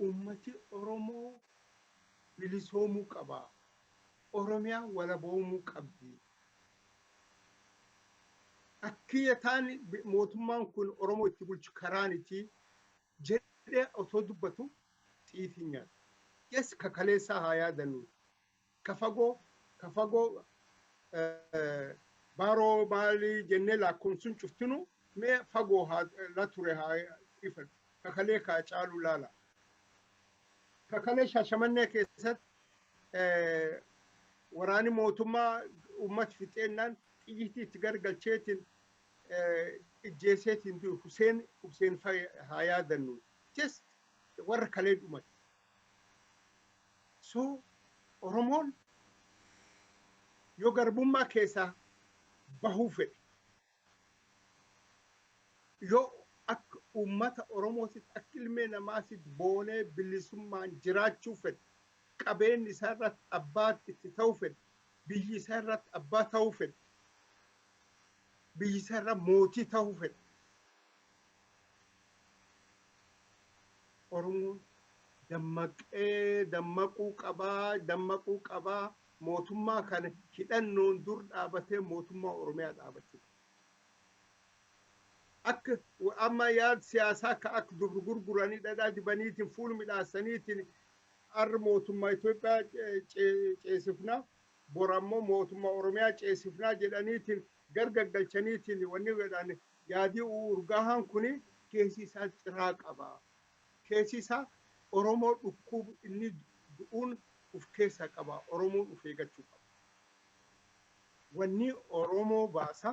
ummati Oromoo bilisoomuu qaba. Oromiyaa walaboomuu qabdi. Akkiyya taani mootummaan kun Oromoo itti bulchu karaaniti jedhee otoo dubbatu xiitiin nyaata. Yes kakaleessaa haa yaadannu. Kafagoo baaroo maalii jennee lakkoomsuun cuftinu mee fagoo la ture haa ifan. Kakalee kaa caalu laala. Kakalee Shaashamannee keessatti waraani mootummaa uummata fixeennaan xiyyiitii itti gargalcheetiin ijjeeseetiin du'e Huseen haa yaadannu. Just warra kalee dhumate. So Oromoon yoo garbummaa keessaa bahuu fedhe yoo akka uummata Oromootitti akka ilmee namaatitti boonee bilisummaan jiraachuu fedhe qabeenyi isaa irratti abbaa itti ta'uu fedhe biyyi isaa irratti abbaa ta'uu fedhe biyyi isaa irra mootii ta'uu fedhe Oromoon dammaquu qabaa mootummaa kana hidhannoon dur dhaabatee mootummaa Oromiyaa dhaabachuu. Akka amma yaad siyaasaa akka dur gurguranii dhadhaa dibaniitiin fuul midhaasaniitiin arra mootummaa Itoophiyaa ceesifnaa bor ammoo mootummaa Oromiyaa ceesifnaa jedhaniitiin gargaggalchaniitiin wanni godhan yaadii urgaahaan kuni keessi isaa ciraa qaba. Keessi isaa Oromoo dhukkub inni du'uun uf keessa qaba. Oromoon uf eeggachuu qaba. Wanni Oromoo baasa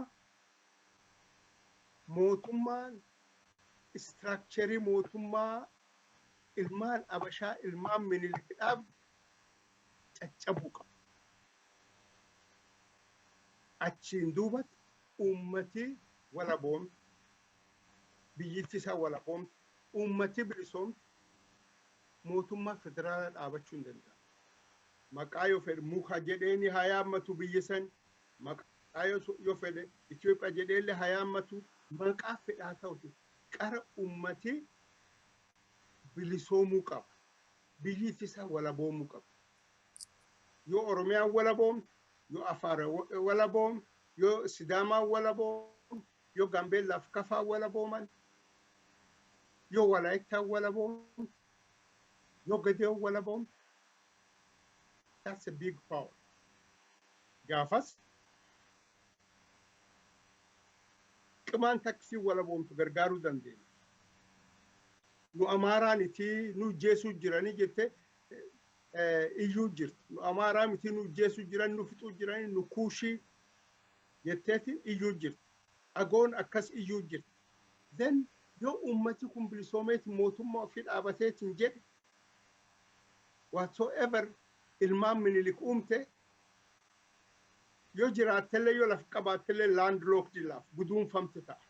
mootummaan istiraakcharii mootummaa ilmaan Abashaa ilmaan Minilikidhaaf caccabuu qaba. Achiin duubatti uummati walaboomti biyyittii isaa walaboomti uummati bilisoomti mootummaa federaalaa dhaabachuu hin danda'a. Maqaa yoo fedhe muka jedheeni haa yaammatu biyya san maqaa yoo fedhe Itoophiyaa jedheellee haa yaammatu maqaa fedhaa ta'uti qara uummati bilisoomuu qaba. Biyyittii isaa walaboomuu qaba. Yoo Oromiyaan walaboomti yoo Afaar walaboomti yoo Sidaamaa walaboomti yoo Gambeellaaf Kafaa walabooman yoo Walaayittaa walaboomti yoo Gadee walaboomti. That's a big power. Gaafas qimaan taksii walaboomtu gargaaruu dandeenya. Nu Amaaraa miti nu jeesuu jiranii jette iyyuu jirti. Nu Amaaraa miti nu jeesuu jiran nu fixuu jiranii nu kuushii jetteetiin iyyuu jirti. Agoon akkas iyyuu jirti. Then yoo uummati kun bilisoomeeti mootummaa ofii dhaabateetiin jedhe whatsoever ilmaan Minilik uumte yoo jiraattellee yoo laf qabaattellee landlocked laaf guduunfamte ta'a.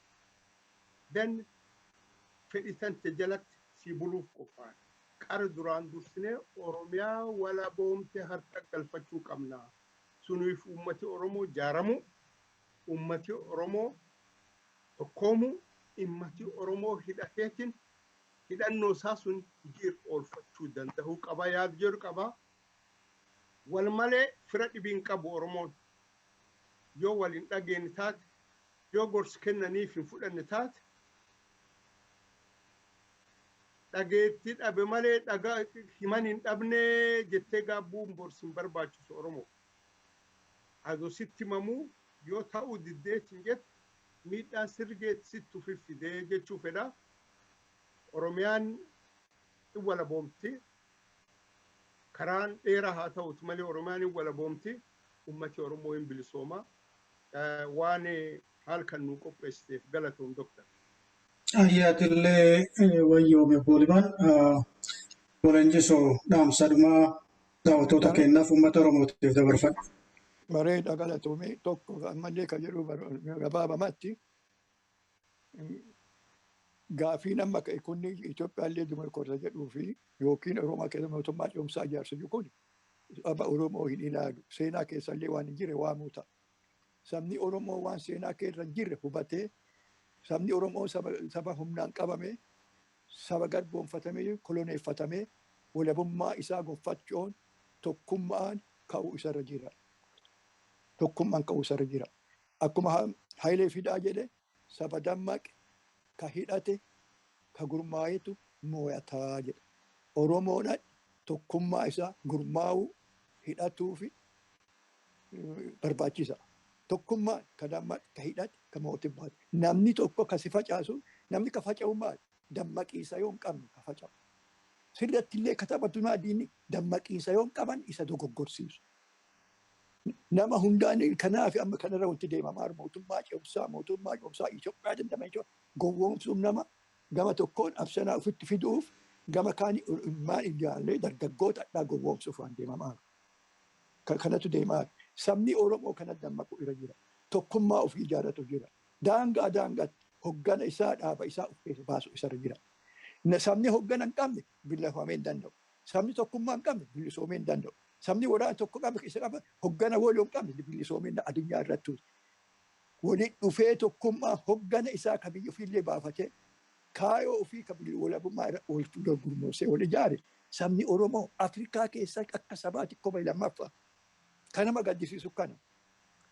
Then fedhitante jalatti si buluuf qophaa'e. Qara duraan dursinee Oromiyaa walaboomte harka galfachuu qabna. Suniif uummati Oromoo jaaramu, uummati Oromoo tokkoomu, uummati Oromoo hidhateetiin hidhannoo isaa sun jiir oolfachuu danda'uu qaba yaad jedhu qaba. Wal malee fira dhibiin qabu Oromoon yoo waliin dhageenye taate yoo gorsi kennaniif hin fudhanne taate dhageetti dhabe malee dhagaa himan hin dhabne jettee gaabbuun borsin barbaachisu Oromoo. Adoo sitti himamuu yoo ta'uu diddeetiin jette miidhaan sirgeetti sitti fidee jechuu fedha. Oromiyaan walaboomti. Karaan dheeraa haa ta'uuti malee Oromiyaan walaboomti. Uummati Oromoo hin bilisooma. Waan halkan nu qopheessiteef galatoom doktor. Ayyaatillee wayyoome Liban Leenjiso dhaamsadhumaa daawwattoota kennaaf uummata Oromootiif dabarfadha. Bareeda galatoomee tokko ammallee kan jedhu gabaabamatti gaafii nama kunni Itoophiyaallee dumarkoota jedhuu fi yookiin Oromoo keessa mootummaa ce'umsaa ijaarsu kun saba Oromoo hin ilaalu. Seenaa keessallee waan hin jirre waamuu ta'a. Sabni Oromoo waan seenaa keessa hin jirre hubatee sabni Oromoo saba humnaan qabame saba garboonfatamee koloneeffatamee walabummaa isaa gonfachuun tokkummaan ka'uu isarra jira. Tokkummaan ka'uu isarra jira. Akkuma Hayilee Fidaa jedhe saba dammaqe ka hidhate ka gurmaayetu moo'ataa jedha. Oromoodhaan tokkummaa isaa gurmaa'uu hidhatuu fi barbaachisa. Tokkummaan ka dammaqe ka hidhate ka mootummaa. Namni tokko ka si facaasu namni ka faca'u maali? Dammaqiisa yoo hin qabne ka faca'u. Sirratti illee ka taphatu diinni dammaqiisa yoo hin qaban isa dogoggorsiisu. Nama hundaan kanaaf amma kanarra wanti deemamaa mootummaa ce'umsaa Itoophiyaa dandamee jiru gowwoomsuun nama gama tokkoon absanaa ofitti fiduuf gama kaanii ilmaan ijoollee dargaggoota addaa gowwoomsuuf waan deemamaa. Kanatu deemaa. Sabni Oromoo kanatti dammaqu irra jira. Tokkummaa ofii ijaarratu jira. Daangaatti hoggana isaa dhaaba isaa of keessa baasu isarra jira. Sabni hoggana hin qabne bilisomuu hin danda'u. Sabni tokkummaa hin qabne bilisomuu hin danda'u. Sabni waraana tokko qabe isa qaba hoggana walii hin qabne bilisomuu addunyaa irratti. Waliin dhufee tokkummaa hoggana isaa ka biyya ofiillee baafatee kaayoo ofii ka biyya walabummaa irra wal gurmoosee wal ijaare sabni Oromoo Afrikaa keessa akka sabaatti kophaa lammaffaa. Kanama gaddisiisu kana.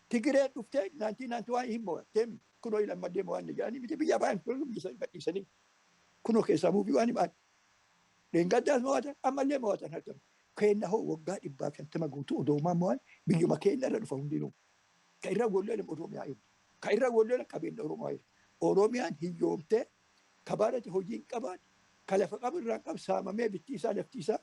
Tigireen dhuftee 1991 hin mo'attee kunoo lammaddee mo'anne jedhanii miti biyya baay'een biyya gadhiisanii kunoo keessaa buufii waan himaan. Dheengaddaas mo'atan ammallee mo'atan harkama. Keenna hoo waggaa 150 guutuu odoomaa mo'an biyyuma keenya irra dhufa hundinuu. Ka irra gollee Oromiyaa jiru. Ka irra gollee qabeenya Oromoo jiru. Oromiyaan hiyyoomtee kabaarratti hojii hin qabaan ka lafa qabu irraan qabu saamamee bittii isaa lafti isaa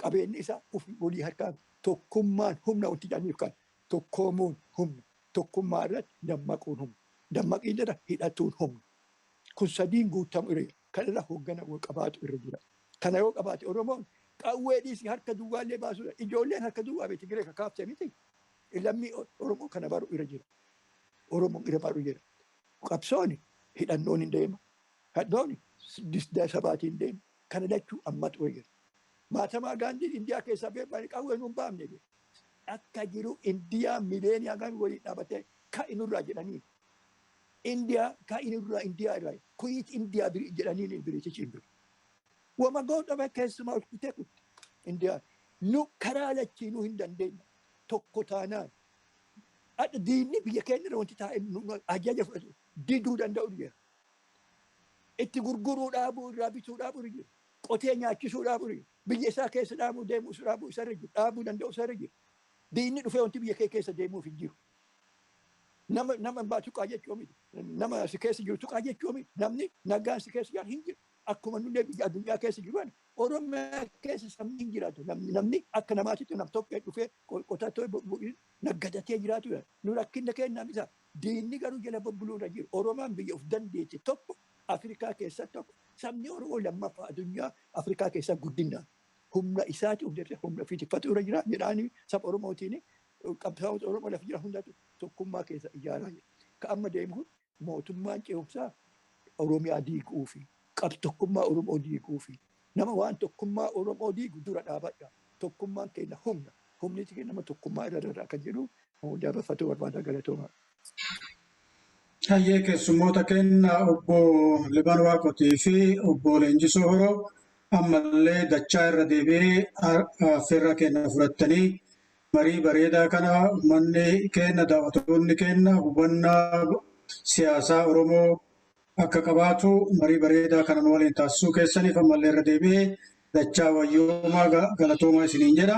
qabeenyi isaa ofii walii harkaan tokkummaan humna wanti jedhaniif kan tokkoomuun humna tokkummaa irratti dammaquun humna dammaqiin irra hidhatuun humna kun sadiin guutamu irra kan irra hoggana qabaatu irra jira. Kana yoo qabaate Oromoon qawwee dhiisii harka duwwaallee baasuudha. Ijoolleen harka duwwaa beekti Tigiree kakaafte miti. Lammii Oromoo kana baru irra jira. Oromoon irra baru jira. Qabsooni hidhannoon hin deema. Haddooni disdaa sabaatiin hin deema. Kana lachuu ammatu wayya. Maatamaa Gaandhiin Indiyaa keessaa beekanii qawwee nuun baafne akka jiru Indiyaa mileeniyaa gami waliin dhaabatee ka'inurraa jedhanii. Ka'inurraa Indiyaa irraa kuyiit Indiyaa jedhanii biriitichi hin biru. Wama gootame keessumaa olkutee kutte Indiyaa nu karaa lachiinuu hin dandeenya tokko taanaan adda diinni biyya keenya irra wanti taa'e ajaja fudhatu diduu danda'u jira. Itti gurguruu dhaabuu irraa bituu dhaabuu jira. Qotee nyaachisuu dhaabuu jira. Biyya isaa keessa dhaabuu deemuu dhaabuu isarra jiru. Dhaabuu danda'u isarra jiru. Diinni dhufee wanti biyya kee keessa deemuuf hin jiru. Nama baatu tuqaa jechuu miti. Nama si keessa jiru tuqaa jechuu miti. Namni nagaan si keessa jiru hin jiru. Akkuma nullee biyya addunyaa keessa jiru Oromiyaa keessa sabni hin jiraatu. Namni akka namaatitti nam tokko dhufee qotatoo naggadatee jiraatu. Nu rakkinna kennaa misa. Diinni garuu jala bobbuluu irra jiru. Oromiyaan biyya of dandeesse tokko Afrikaa keessa tokko sabni Oromoo lammaffaa addunyaa Afrikaa keessa guddinaan humna isaati hundarra humna fiitifatu irra jira jedhaanii saba Oromootiin qabsaa'ota Oromoo lafa jira hundatu tokkummaa keessa ijaaraa jira. Ka amma deemu mootummaan ce'umsaa Oromiyaa diiguu fi tokkummaa Oromoo diiguu fi nama waan tokkummaa Oromoo diigu dura dhaabadha. Tokkummaan keenya humna. Humni keenya nama tokkummaa irra kan jedhu jabeeffatu barbaada galatoomaa. Hayyee keessummoota keenya Obboo Liban Waaqootii fi Obboo Leenjiso Horoo ammallee dachaa irra deebi'ee affeerraa keenya fudhattanii marii bareedaa kana uummanni keenya daawwattoonni keenya hubannaa siyaasaa Oromoo akka qabaatu marii bareedaa kana nu waliin taasisuu keessaniif ammallee irra deebi'ee dachaa wayyoomaa galatoomaa isiniin jedha.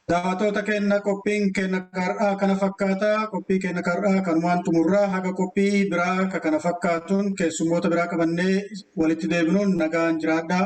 Daawwattoota keenya qophiin keenya qar'aa kana fakkaata. Qophii keenya qar'aa kanumaan xumurraa haga qophii biraa kana fakkaatuun keessummoota biraa qabannee walitti deebinuun nagaan jiraadhaa.